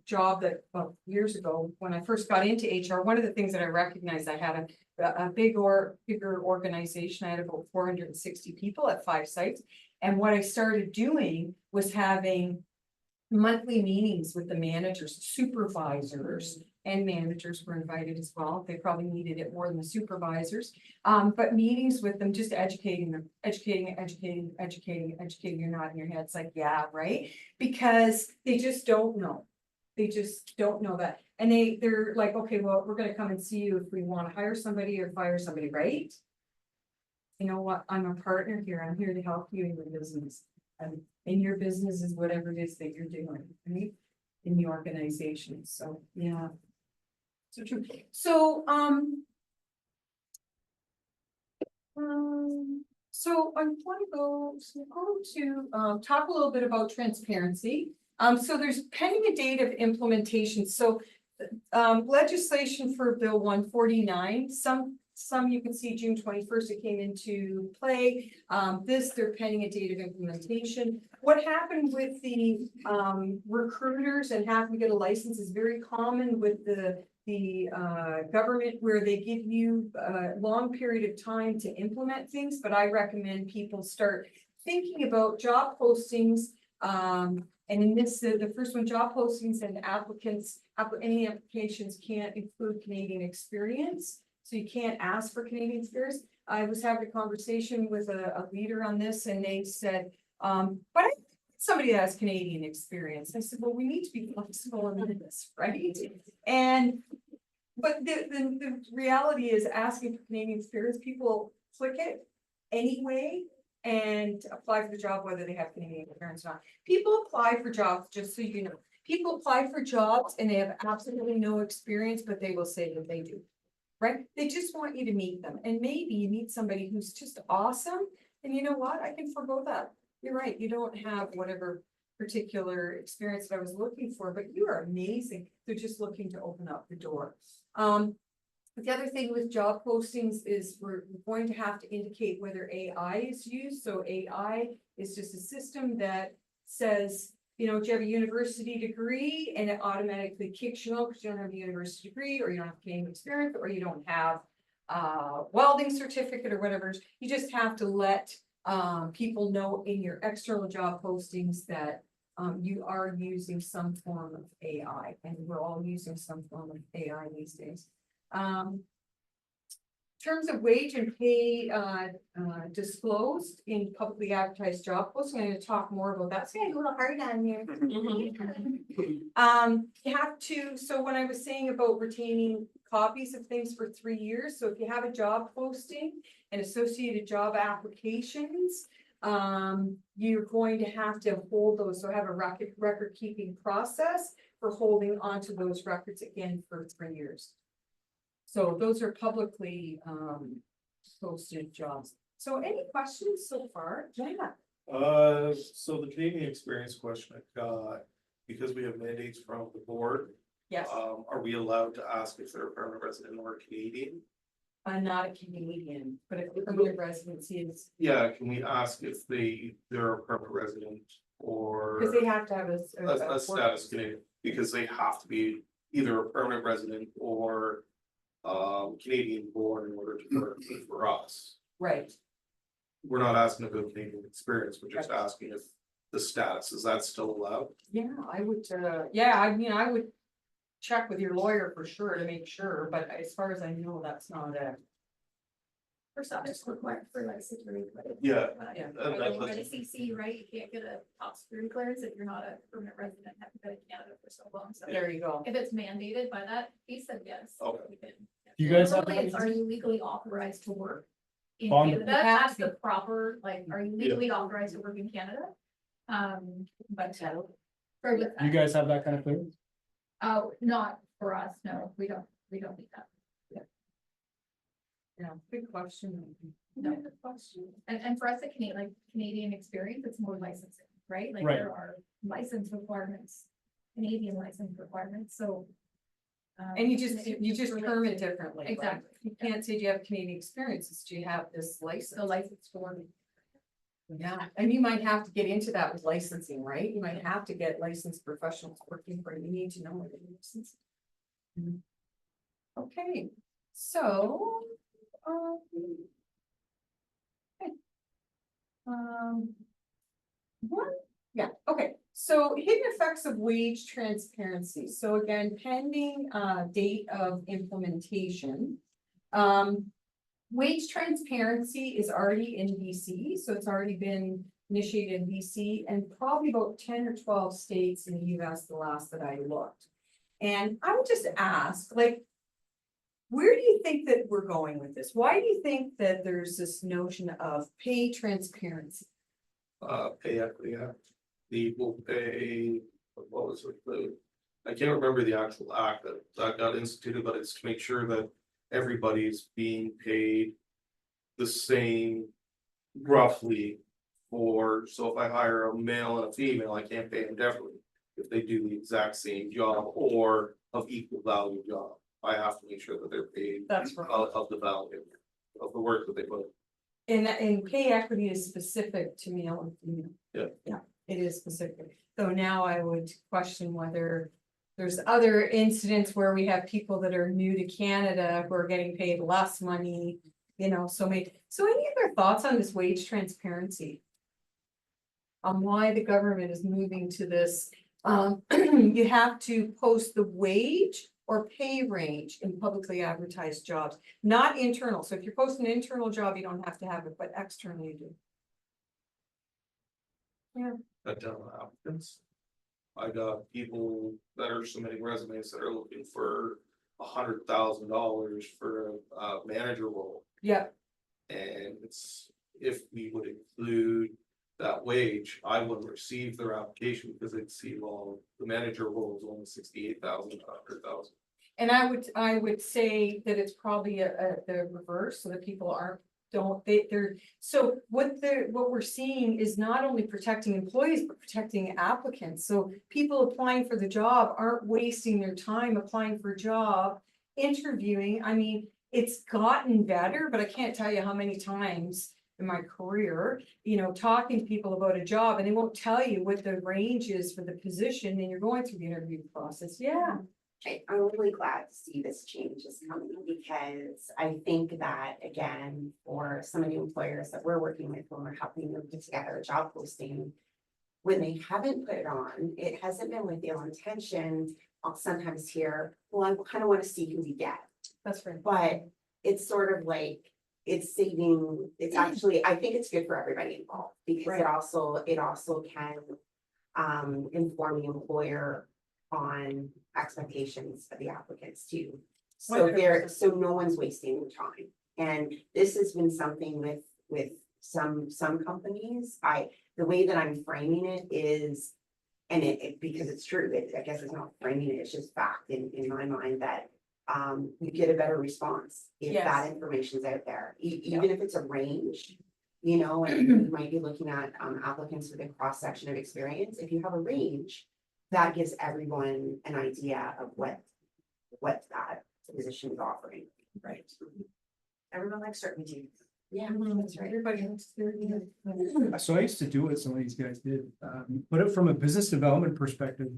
job that, well, years ago, when I first got into HR, one of the things that I recognized, I had a bigger organization. I had about 460 people at 5 sites. And what I started doing was having monthly meetings with the managers, supervisors, and managers were invited as well. They probably needed it more than the supervisors. But meetings with them, just educating them, educating. You're nodding your head. It's like, yeah, right. Because they just don't know. They just don't know that. And they're like, okay, well, we're going to come and see you if we want to hire somebody or fire somebody, right? You know what? I'm a partner here. I'm here to help you in your business. And your business is whatever it is that you're doing, right? In the organization. So, yeah. So true. So, so I want to go to talk a little bit about transparency. So there's pending a date of implementation. So legislation for Bill 149, some some you can see June 21st, it came into play. They're pending a date of implementation. What happened with the recruiters and having to get a license is very common with the government, where they give you a long period of time to implement things, but I recommend people start thinking about job postings. And in this, the first one, job postings and applicants, any applications can't include Canadian experience. So you can't ask for Canadian experience. I was having a conversation with a leader on this, and they said, but I somebody that has Canadian experience. I said, well, we need to be flexible in this, right? And, but the reality is, asking for Canadian experience, people click it anyway and apply for the job, whether they have Canadian experience or not. People apply for jobs, just so you know, people apply for jobs and they have absolutely no experience, but they will say that they do. Right? They just want you to meet them, and maybe you meet somebody who's just awesome, and you know what? I can forgo that. You're right, you don't have whatever particular experience that I was looking for, but you are amazing. They're just looking to open up the door. The other thing with job postings is we're going to have to indicate whether AI is used. So AI is just a system that says, you know, do you have a university degree, and it automatically kicks you out because you don't have a university degree, or you don't have Canadian experience, or you don't have welding certificate or whatever. You just have to let people know in your external job postings that you are using some form of AI, and we're all using some form of AI these days. In terms of wage and pay disclosed in publicly advertised job posting, I'm going to talk more about that. It's going to be a little hard on here. You have to, so when I was saying about retaining copies of things for 3 years, so if you have a job posting and associated job applications, you're going to have to hold those, so have a record keeping process for holding onto those records again for 3 years. So those are publicly posted jobs. So any questions so far? Yeah. So the Canadian experience question I got, because we have mandates from the board, Yes, are we allowed to ask if they're a permanent resident or Canadian? I'm not a Canadian, but if the permanent residency is, Yeah, can we ask if they're a permanent resident or because they have to have a status Canadian, because they have to be either a permanent resident or Canadian born in order to work for us. Right. We're not asking about Canadian experience, we're just asking if the status, is that still allowed? Yeah, I would, yeah, I mean, I would check with your lawyer for sure to make sure, but as far as I know, that's not a. First off, it's required for like security. clearance. Yeah. Yeah. Or the CC, right? You can't get a top security clearance if you're not a permanent resident, haven't been in Canada for so long, so. There you go. If it's mandated by that, he said yes. Okay. we can. You guys have Normally, it's, are you legally authorized to work in On- Canada? You have That's to the proper, like, are you legally authorized to work in Canada? But for with You that, guys have that kind of clearance? not for us, no, we don't need that. Yeah, good question. No, good question. And for us, at Canadian, like Canadian experience, it's more licensing, right? Like Right. there are license requirements, Canadian license requirements, so. And you just term it differently. right? Exactly. You can't say, do you have Canadian experience? It's, do you have this license? The license form. Yeah, and you might have to get into that with licensing, right? You might have to get licensed professionals working for you. You need to know what it is. Okay, so. Okay. What? Yeah, okay, so hidden effects of wage transparency. So again, pending date of implementation. Wage transparency is already in BC, so it's already been initiated in BC and probably about 10 or 12 states in the US, the last that I looked. And I would just ask, like, where do you think that we're going with this? Why do you think that there's this notion of pay transparency? Pay equity act, the equal pay, what was it, I can't remember the actual act that got instituted, but it's to make sure that everybody's being paid the same roughly for, so if I hire a male and a female, I can't pay them differently if they do the exact same job or of equal value job. I have to make sure that they're paid That's right. of the value of the work that they put. And pay equity is specific to male and female. Yeah. Yeah, it is specific. So now I would question whether there's other incidents where we have people that are new to Canada who are getting paid less money, you know, so any other thoughts on this wage transparency? On why the government is moving to this, you have to post the wage or pay range in publicly advertised jobs, not internal. So if you're posting an internal job, you don't have to have it, but external you do. Cut down on applicants. I got people that are submitting resumes that are looking for $100,000 for a manager role. Yeah, And it's, if we would include that wage, I wouldn't receive their application because they'd see, well, the manager role is only 68,000, 100,000. and I would say that it's probably the reverse, so that people they're, so what we're seeing is not only protecting employees, but protecting applicants. So people applying for the job aren't wasting their time applying for a job, interviewing. I mean, it's gotten better, but I can't tell you how many times in my career, you know, talking to people about a job and they won't tell you what the range is for the position and you're going through the interview process. Yeah. I'm really glad to see this change is coming because I think that, again, for some of the employers that we're working with when we're helping them put together a job posting, when they haven't put it on, it hasn't been with ill intention. I'll sometimes hear, well, I kind of want to see who we get. That's right. But it's sort of like, it's saving, it's actually, I think it's good for everybody involved because Right. it also can inform the employer on expectations of the applicants too. So 100%. so no one's wasting their time. And this has been something with some companies, the way that I'm framing it is, and it because it's true, I guess it's not framing it, it's just fact in my mind that you get a better response if Yes. that information's out there, even if it's a range, you know, and you might be looking at applicants with a cross section of experience. If you have a range, that gives everyone an idea of what that position is offering. Right. Everyone likes certainty. Yeah, That's right. Everybody has to. So I used to do what some of these guys did, but from a business development perspective,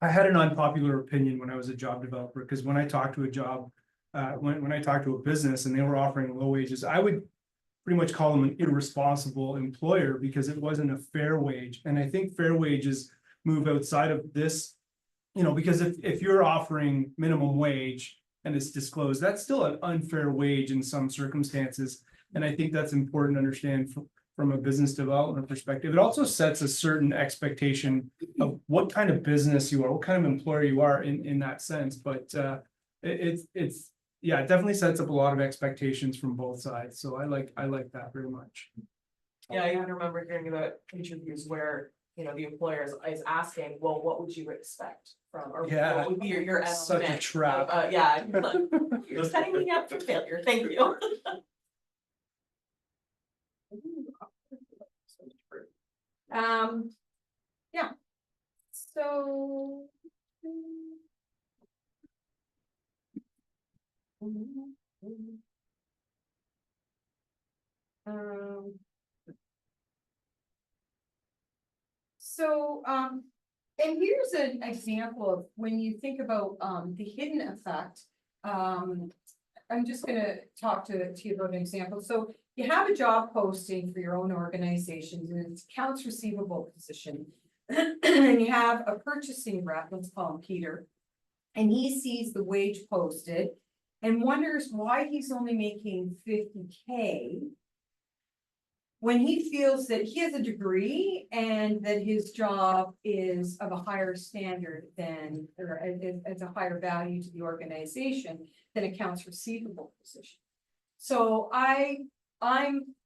I had an unpopular opinion when I was a job developer, because when I talked to a job, when I talked to a business and they were offering low wages, I would pretty much call them an irresponsible employer because it wasn't a fair wage. And I think fair wages move outside of this, you know, because if you're offering minimum wage and it's disclosed, that's still an unfair wage in some circumstances. And I think that's important to understand from a business development perspective. It also sets a certain expectation of what kind of business you are, what kind of employer you are in that sense. But it's yeah, it definitely sets up a lot of expectations from both sides. So I like that very much. Yeah, I even remember hearing about interviews where, you know, the employer is asking, well, what would you expect from, or Yeah, what would be your such a estimate? trap. Yeah, you're setting me up for failure, thank you. Yeah. So. And here's an example of when you think about, the hidden effect. I'm just gonna talk to you about an example. So you have a job posting for your own organization and it's accounts receivable position. And you have a purchasing rep, let's call him Peter. And he sees the wage posted and wonders why he's only making 50K. When he feels that he has a degree and that his job is of a higher standard than, or as a higher value to the organization than accounts receivable position. So I'm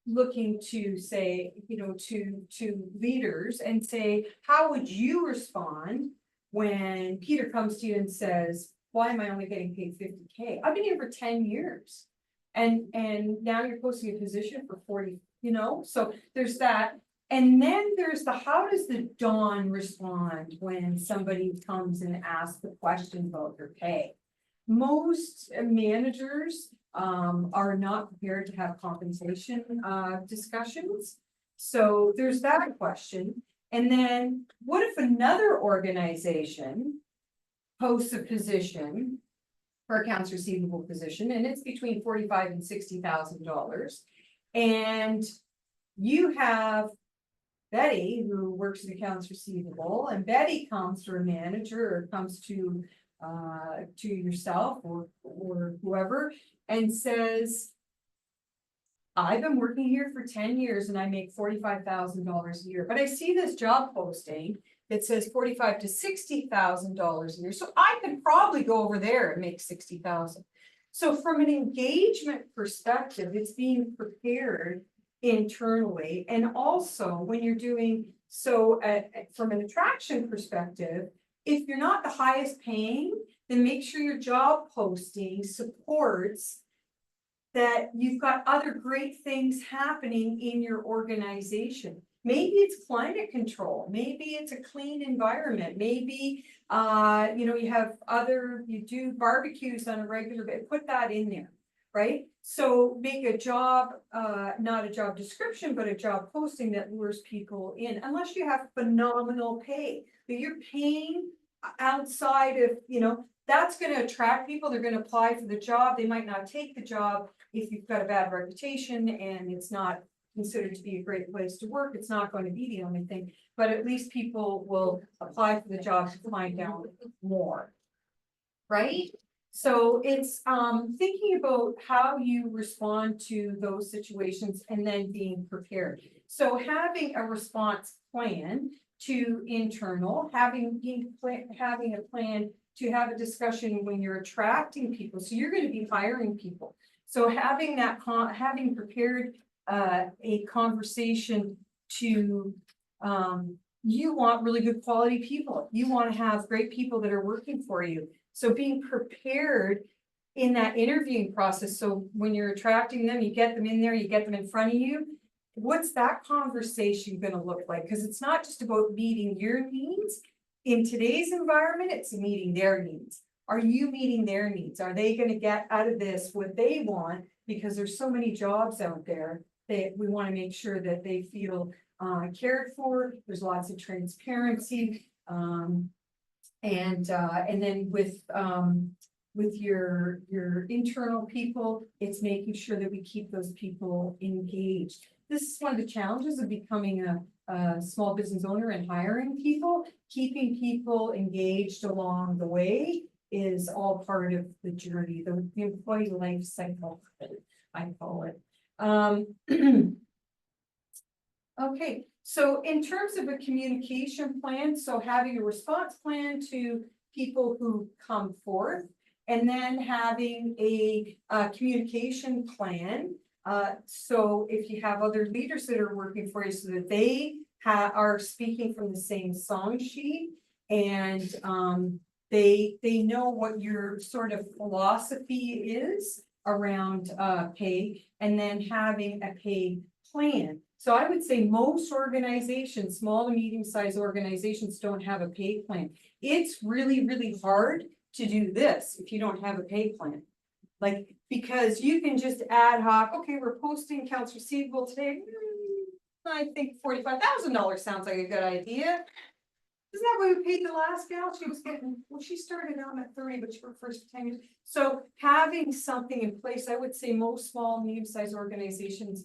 looking to say, you know, to leaders and say, how would you respond when Peter comes to you and says, why am I only getting paid 50K? I've been here for 10 years. And now you're posting a position for 40, you know, so there's that. And then there's how does the Dawn respond when somebody comes and asks the question about their pay? most managers are not prepared to have compensation discussions. So there's that question. And then what if another organization posts a position for accounts receivable position, and it's between $45,000 and $60,000. And you have Betty, who works in accounts receivable, and Betty comes to a manager or comes to yourself or whoever and says, I've been working here for 10 years and I make $45,000 a year, but I see this job posting that says $45,000 to $60,000 a year. So I could probably go over there and make 60,000. So from an engagement perspective, it's being prepared internally. And also when you're doing so from an attraction perspective, if you're not the highest paying, then make sure your job posting supports that you've got other great things happening in your organization. Maybe it's climate control, maybe it's a clean environment, maybe you do barbecues on a regular basis, put that in there, right? So make a job, not a job description, but a job posting that lures people in, unless you have phenomenal pay, but you're paying outside of, that's going to attract people. They're going to apply for the job. They might not take the job if you've got a bad reputation and it's not considered to be a great place to work. It's not going to be the only thing, but at least people will apply for the job to find out more, right? So it's thinking about how you respond to those situations and then being prepared. So having a response plan to internal, having a plan to have a discussion when you're attracting people. So you're going to be hiring people. So having that, having prepared a conversation to, you want really good quality people. You want to have great people that are working for you. So being prepared in that interviewing process. So when you're attracting them, you get them in there, you get them in front of you. What's that conversation going to look like? Because it's not just about meeting your needs. In today's environment, it's meeting their needs. Are you meeting their needs? Are they going to get out of this what they want? Because there's so many jobs out there that we want to make sure that they feel cared for. There's lots of transparency. And then with your internal people, it's making sure that we keep those people engaged. This is one of the challenges of becoming a small business owner and hiring people. Keeping people engaged along the way is all part of the journey, the employee life cycle, I call it. Okay, so in terms of a communication plan, so having a response plan to people who come forth, and then having a communication plan. So if you have other leaders that are working for you so that they are speaking from the same song sheet, and they know what your sort of philosophy is around pay, and then having a pay plan. So I would say most organizations, small to medium-sized organizations, don't have a pay plan. It's really, really hard to do this if you don't have a pay plan. Like, because you can just ad hoc, okay, we're posting accounts receivable today. I think $45,000 sounds like a good idea. Isn't that what we paid the last gal? She was getting, well, she started out at 30, but she worked for 10 years. So having something in place, I would say most small, medium-sized organizations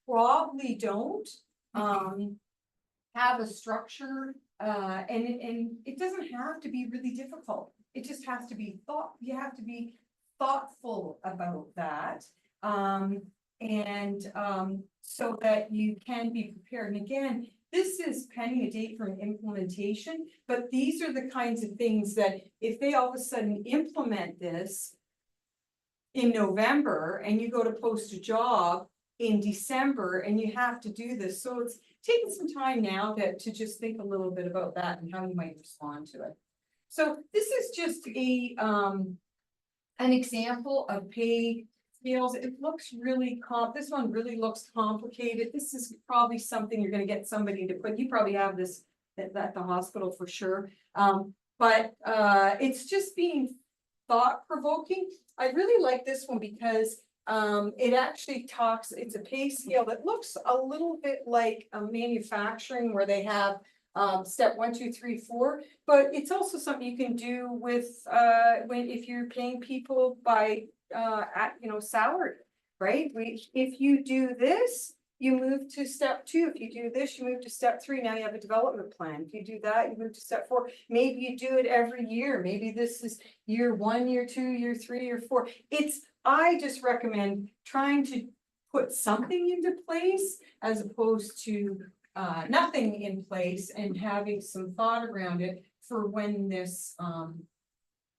probably don't have a structure, and it doesn't have to be really difficult. It just has to be you have to be thoughtful about that. So that you can be prepared. And again, this is pending a date for an implementation, but these are the kinds of things that if they all of a sudden implement this in November and you go to post a job in December and you have to do this. So it's taking some time now to just think a little bit about that and how you might respond to it. So this is just an example of pay scales. It looks really this one really looks complicated. This is probably something you're going to get somebody to put. You probably have this at the hospital for sure. But it's just being thought provoking. I really like this one because it actually talks, it's a pay scale that looks a little bit like manufacturing where they have step 1, 2, 3, 4, but it's also something you can do with if you're paying people by at, salary, right? If you do this, you move to step 2. If you do this, you move to step 3. Now you have a development plan. If you do that, you move to step 4. Maybe you do it every year. Maybe this is year 1, year 2, year 3, year 4. I just recommend trying to put something into place as opposed to nothing in place and having some thought around it for when this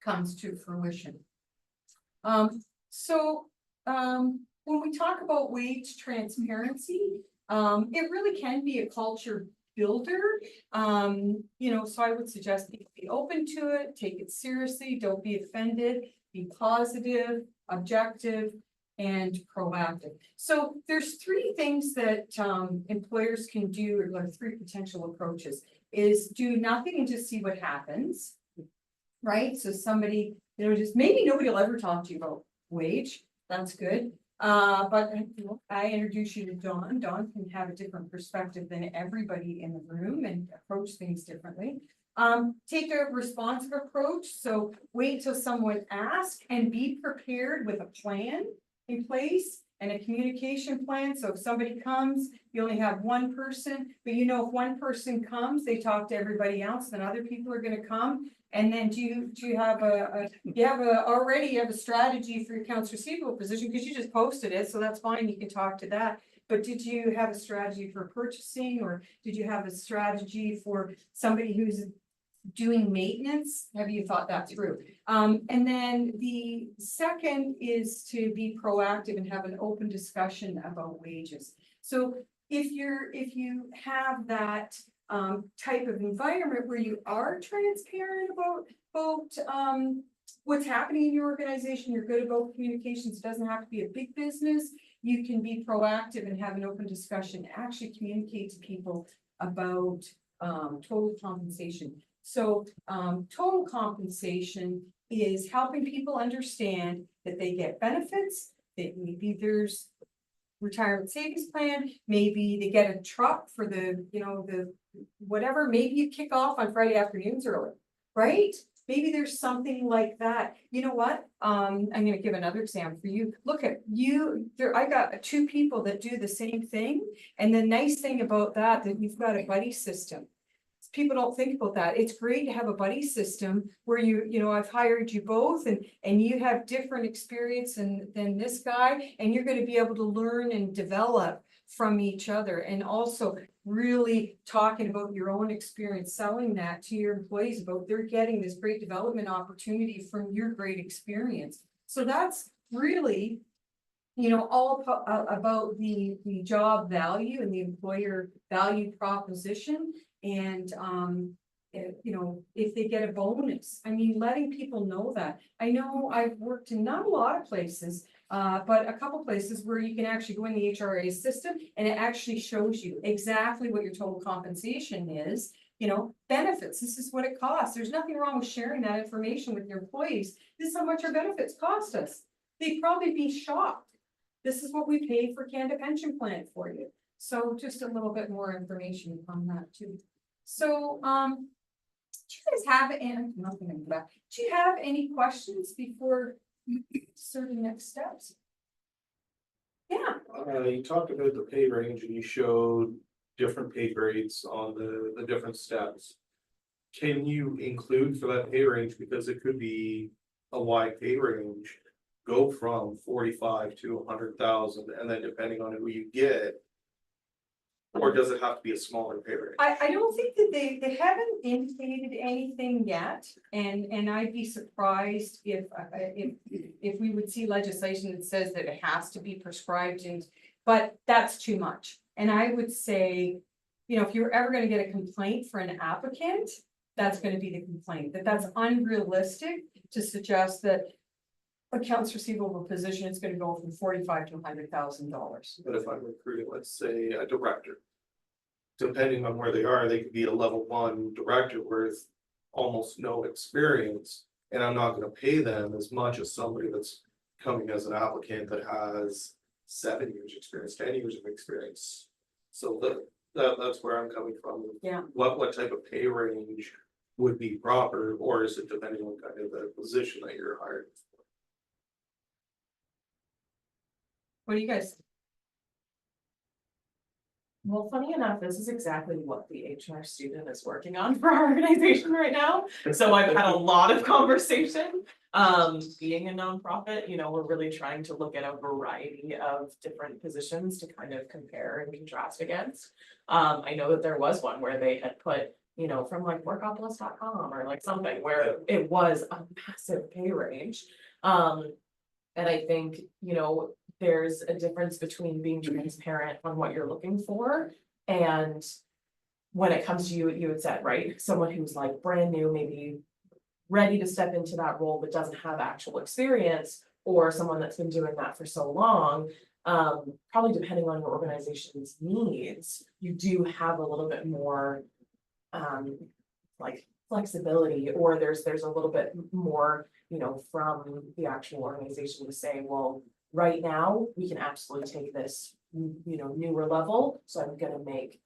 comes to fruition. When we talk about wage transparency, it really can be a culture builder. So I would suggest people be open to it, take it seriously, don't be offended, be positive, objective, and proactive. So there's 3 things that employers can do, or 3 potential approaches, is do nothing and just see what happens, right? So somebody, just maybe nobody will ever talk to you about wage. That's good. But I introduce you to Dawn. Dawn can have a different perspective than everybody in the room and approach things differently. Take a responsive approach. So wait till someone asks and be prepared with a plan in place and a communication plan. So if somebody comes, you only have one person, but if one person comes, they talk to everybody else, then other people are going to come. And then do you have already have a strategy for your accounts receivable position, because you just posted it, so that's fine, you can talk to that. But did you have a strategy for purchasing, or did you have a strategy for somebody who's doing maintenance? Have you thought that through? And then the second is to be proactive and have an open discussion about wages. So if you have that type of environment where you are transparent about what's happening in your organization, you're good about communications, it doesn't have to be a big business, you can be proactive and have an open discussion, actually communicate to people about total compensation. So total compensation is helping people understand that they get benefits, that maybe there's retirement savings plan, maybe they get a truck for the whatever, maybe you kick off on Friday afternoons early, right? Maybe there's something like that. You know what? I'm going to give another example for you. Look at you there. I got 2 people that do the same thing. And the nice thing about that you've got a buddy system. People don't think about that. It's great to have a buddy system where I've hired you both and you have different experience than this guy, and you're going to be able to learn and develop from each other, and also really talking about your own experience, selling that to your employees about they're getting this great development opportunity from your great experience. So that's really, all about the job value and the employer value proposition. And, if they get a bonus, letting people know that. I know I've worked in not a lot of places, but a couple places where you can actually go in the HRA system and it actually shows you exactly what your total compensation is, benefits. This is what it costs. There's nothing wrong with sharing that information with your employees. This is how much our benefits cost us. They'd probably be shocked. This is what we pay for Canada Pension Plan for you. So just a little bit more information on that too. So, do you guys have, and nothing in that, do you have any questions before certain next steps? Yeah. You talked about the pay range and you showed different pay grades on the different steps. Can you include for that pay range, because it could be a wide pay range, go from 45 to 100,000, and then depending on who you get, or does it have to be a smaller pay range? I don't think that they haven't indicated anything yet, and I'd be surprised if we would see legislation that says that it has to be prescribed, but that's too much. And I would say, if you're ever going to get a complaint for an applicant, that's going to be the complaint, that's unrealistic to suggest that accounts receivable position is going to go from $45,000 to $100,000. But if I'm recruiting, let's say, a director, depending on where they are, they could be a level 1 director with almost no experience. And I'm not gonna pay them as much as somebody that's coming as an applicant that has 7 years experience, 10 years of experience. So that's where I'm coming from. Yeah. What type of pay range would be proper, or is it depending on kind of the position that you're hired? What do you guys? Well, funny enough, this is exactly what the HR student is working on for our organization right now. So I've had a lot of conversation. Being a nonprofit, you know, we're really trying to look at a variety of different positions to kind of compare and contrast against. I know that there was one where they had put, you know, from like workopolis.com or like something where it was a massive pay range. And I think, you know, there's a difference between being transparent on what you're looking for and when it comes to you had said, right, someone who's like brand new, maybe ready to step into that role but doesn't have actual experience, or someone that's been doing that for so long, probably depending on your organization's needs, you do have a little bit more like flexibility, or there's a little bit more, you know, from the actual organization to say, well, right now, we can absolutely take this, you know, newer level, so I'm gonna make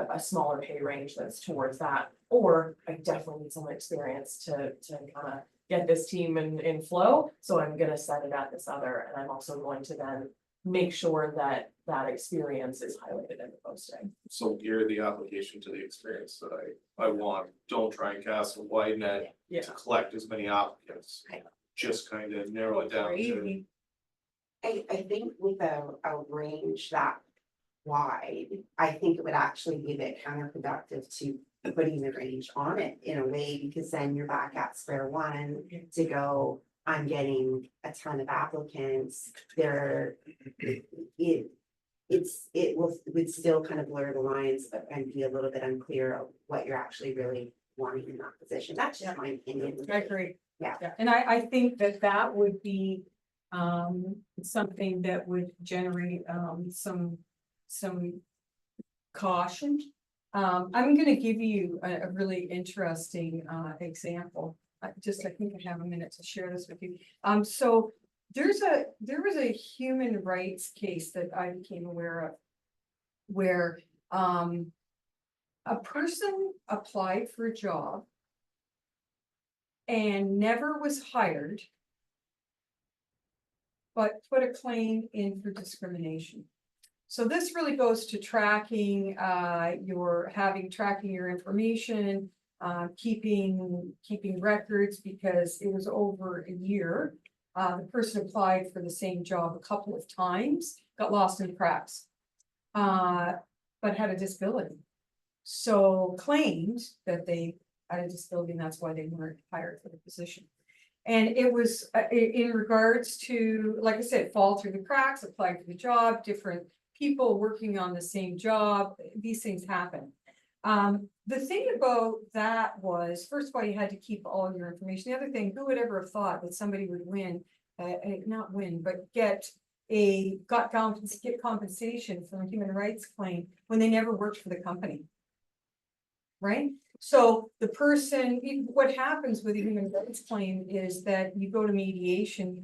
a smaller pay range that's towards that. Or I definitely need some experience to kind of get this team in flow, so I'm gonna set it at this other, and I'm also going to then make sure that that experience is highlighted in the posting. So gear the application to the experience that I want, don't try and cast a wide net Yeah. to collect as many applicants. Right. Just kind of narrow it down to. I think with a range that wide, I think it would actually be a bit counterproductive to putting the range on it in a way, because then you're back at square one to go, I'm getting a ton of applicants, it would still kind of blur the lines and be a little bit unclear of what you're actually really wanting in that position. That's just my opinion. I agree. Yeah. And I think that would be something that would generate some caution. I'm gonna give you a really interesting example. I think I have a minute to share this with you. So there was a human rights case that I became aware of where a person applied for a job and never was hired, but put a claim in for discrimination. So this really goes to tracking tracking your information, keeping records, because it was over a year. The person applied for the same job a couple of times, got lost in the cracks, but had a disability. So claimed that they had a disability and that's why they weren't hired for the position. And it was in regards to, like I said, fall through the cracks, apply for the job, different people working on the same job, these things happen. The thing about that was, first of all, you had to keep all your information. The other thing, who would ever have thought that somebody would not win, but get compensation from a human rights claim when they never worked for the company? Right? So the person, what happens with a human rights claim is that you go to mediation,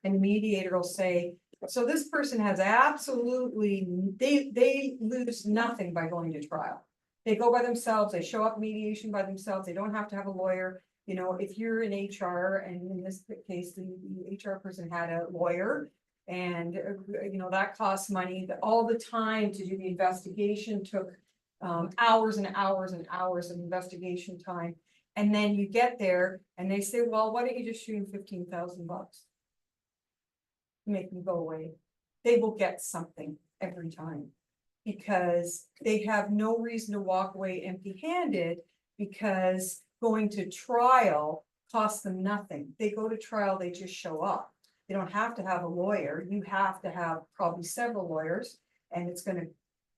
and the mediator will say, so this person has absolutely, they lose nothing by going to trial. They go by themselves, they show up mediation by themselves, they don't have to have a lawyer. You know, if you're in HR, and in this case, the HR person had a lawyer, and you know, that costs money. All the time to do the investigation took hours and hours and hours of investigation time. And then you get there and they say, well, why don't you just shoot him $15,000? Make them go away. They will get something every time because they have no reason to walk away empty-handed, because going to trial costs them nothing. They go to trial, they just show up. They don't have to have a lawyer. You have to have probably several lawyers, and it's going to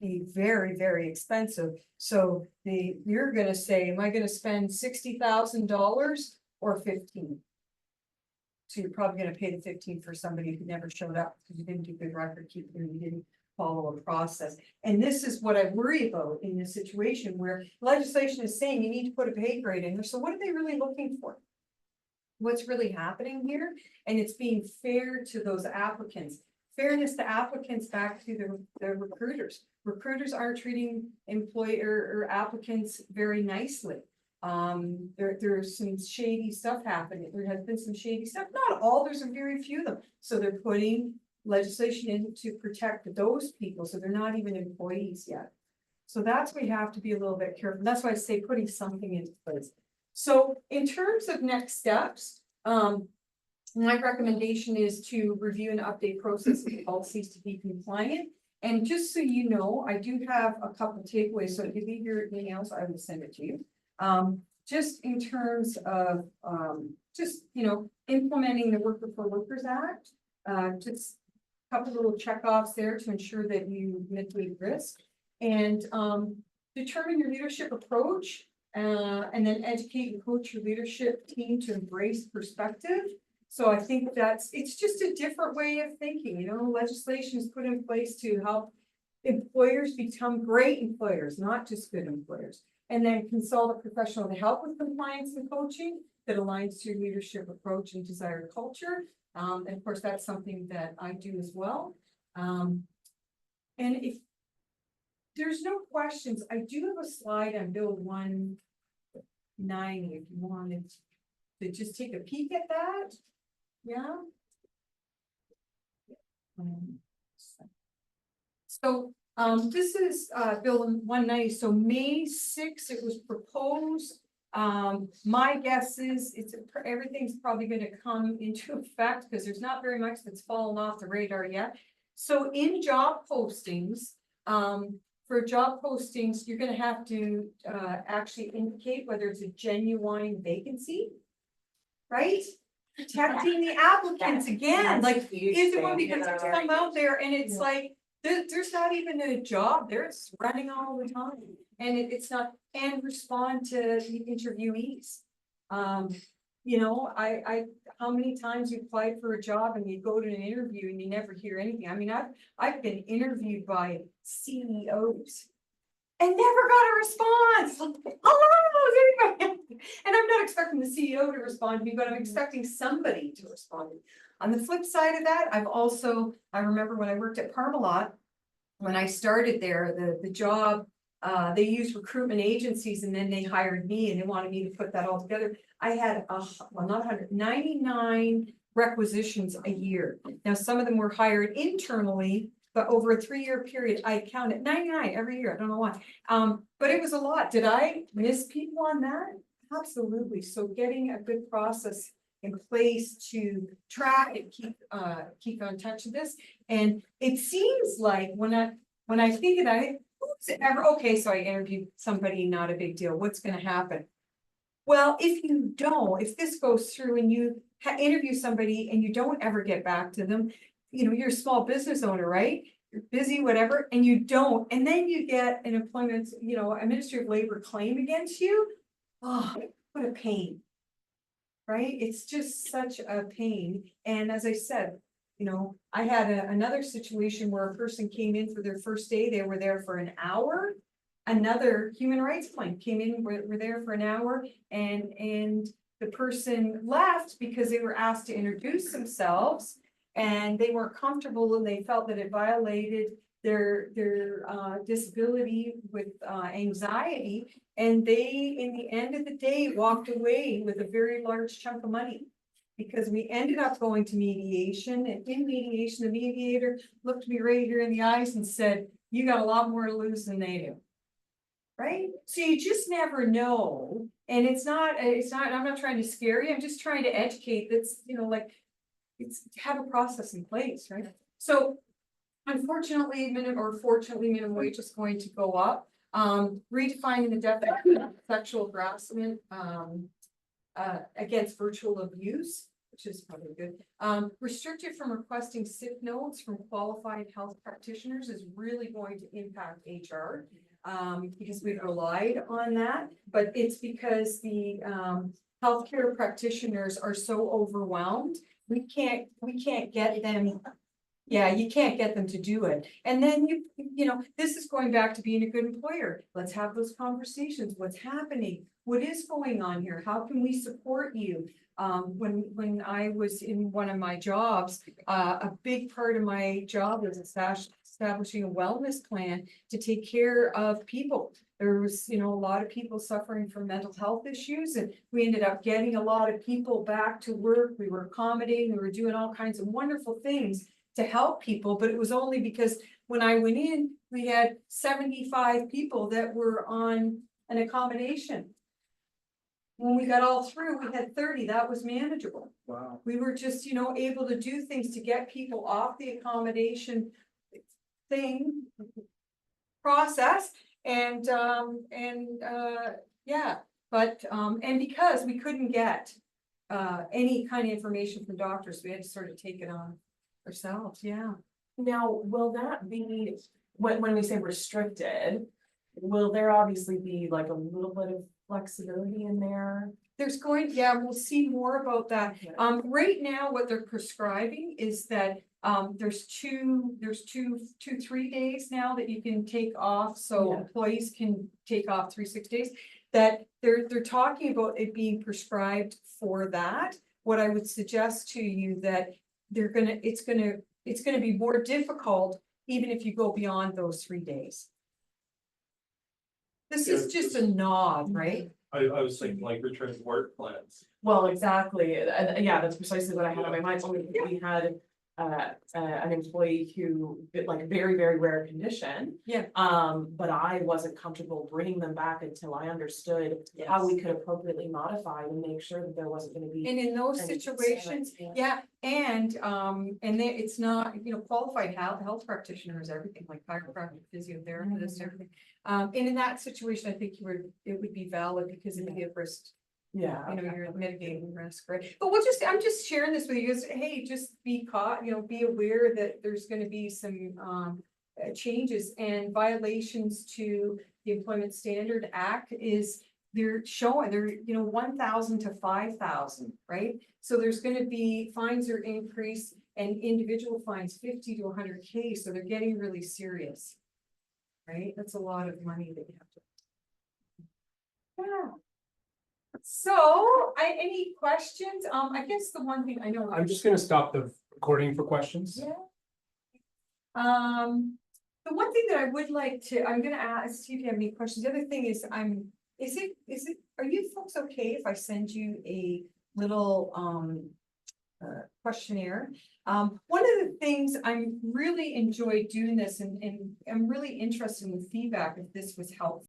be very, very expensive. So you're going to say, am I going to spend $60,000 or 15? So you're probably going to pay the 15 for somebody who never showed up because you didn't do good record keeping, you didn't follow a process. And this is what I worry about in this situation where legislation is saying you need to put a pay grade in there. So what are they really looking for? what's really happening here, and it's being fair to those applicants. Fairness to applicants back to the recruiters. Recruiters are treating employer or applicants very nicely. There's some shady stuff happening. There has been some shady stuff, not all, there's a very few of them. So they're putting legislation in to protect those people, so they're not even employees yet. So that's why we have to be a little bit careful. That's why I say putting something into place. So in terms of next steps, my recommendation is to review and update process and policies to be compliant. And just so you know, I do have a couple takeaways, so if you leave your emails, I will send it to you. Just in terms of, implementing the Worker for Workers Act, just a couple little checkoffs there to ensure that you mitigate risk. And determine your leadership approach, and then educate and coach your leadership team to embrace perspective. So I think it's just a different way of thinking, legislation is put in place to help employers become great employers, not just good employers. And then consult a professional to help with compliance and coaching that aligns to your leadership approach and desired culture. And of course, that's something that I do as well. And if there's no questions, I do have a slide on Bill149 if you wanted to just take a peek at that. Yeah. So this is Bill 190. So May 6th, it was proposed. My guess is everything's probably going to come into effect because there's not very much that's fallen off the radar yet. So in job postings, for job postings, you're going to have to actually indicate whether it's a genuine vacancy, right? Protecting the applicants again, like is it one because there's some out there and it's like there's not even a job there, it's running all the time, and it's not, and respond to the interviewees. I how many times you applied for a job and you go to an interview and you never hear anything. I mean, I've been interviewed by CEOs and never got a response. Hello, is anybody? And I'm not expecting the CEO to respond to me, but I'm expecting somebody to respond to me. On the flip side of that, I remember when I worked at Parmalat, when I started there, the job, they used recruitment agencies and then they hired me and they wanted me to put that all together. I had 99 requisitions a year. Now, some of them were hired internally, but over a 3-year period, I counted 99 every year. I don't know why. But it was a lot. Did I miss people on that? Absolutely. So getting a good process in place to track and keep on touch of this. And it seems like when I think about it, who's ever, okay, so I interviewed somebody, not a big deal. What's going to happen? Well, if this goes through and you interview somebody and you don't ever get back to them, you're a small business owner, right? You're busy, whatever, and you don't, and then you get an employment, a Ministry of Labor claim against you. Oh, what a pain, right? It's just such a pain. And as I said, I had another situation where a person came in for their first day. They were there for an hour. Another human rights claim came in, were there for an hour, and the person left because they were asked to introduce themselves and they weren't comfortable and they felt that it violated their disability with anxiety. And they, in the end of the day, walked away with a very large chunk of money. Because we ended up going to mediation, and in mediation, the mediator looked me right here in the eyes and said, you got a lot more to lose than they do. Right? So you just never know. And it's not, I'm not trying to scare you. I'm just trying to educate. That's, it's have a process in place, right? So unfortunately, fortunately, minimum wage is going to go up. Redefining the definition of sexual harassment, against virtual abuse, which is probably good. Restricted from requesting sick notes from qualified health practitioners is really going to impact HR, because we've relied on that, but it's because the healthcare practitioners are so overwhelmed. We can't get them. Yeah, you can't get them to do it. And then this is going back to being a good employer. Let's have those conversations. What's happening? what is going on here? How can we support you? When I was in one of my jobs, a big part of my job was establishing a wellness plan to take care of people. There was, a lot of people suffering from mental health issues, and we ended up getting a lot of people back to work. We were accommodating, we were doing all kinds of wonderful things to help people, but it was only because when I went in, we had 75 people that were on an accommodation. When we got all through, we had 30, that was manageable. Wow. We were just, able to do things to get people off the accommodation thing process and yeah, but and because we couldn't get any kind of information from doctors, we had to sort of take it on ourselves, yeah. Now, will that be, when we say restricted, will there obviously be like a little bit of flexibility in there? There's we'll see more about that. Right now, what they're prescribing is that there's 3 days now that you can take off, so Yeah. employees can take off 6 days. That they're talking about it being prescribed for that. What I would suggest to you that it's gonna be more difficult even if you go beyond those 3 days. This is just a nod, right? I was thinking like return to work plans. Well, exactly, and yeah, that's precisely what I had on my mind, we had an employee who, like, very, very rare condition. Yeah. But I wasn't comfortable bringing them back until I understood how we could appropriately modify and make sure that there wasn't gonna be. And in those any situations, concern, yeah, and it's not, qualified health practitioners, everything like chiropractic, physiotherapist, everything. And in that situation, I think it would be valid because it'd be a risk, Yeah. you're mitigating risk, right? But I'm just sharing this with you, because, hey, just be be aware that there's gonna be some changes and violations to the Employment Standard Act is they're 1,000 to 5,000, right? So there's gonna be fines or increase and individual fines 50 to 100K, so they're getting really serious. Right? That's a lot of money that you have to. Yeah. So, any questions? I guess the one thing I know. I'm just gonna stop the recording for questions. Yeah. The one thing that I would like to, I'm gonna ask, see if you have any questions. The other thing is, are you folks okay if I send you a little, questionnaire? One of the things I'm really enjoyed doing this and I'm really interested in the feedback if this was helpful.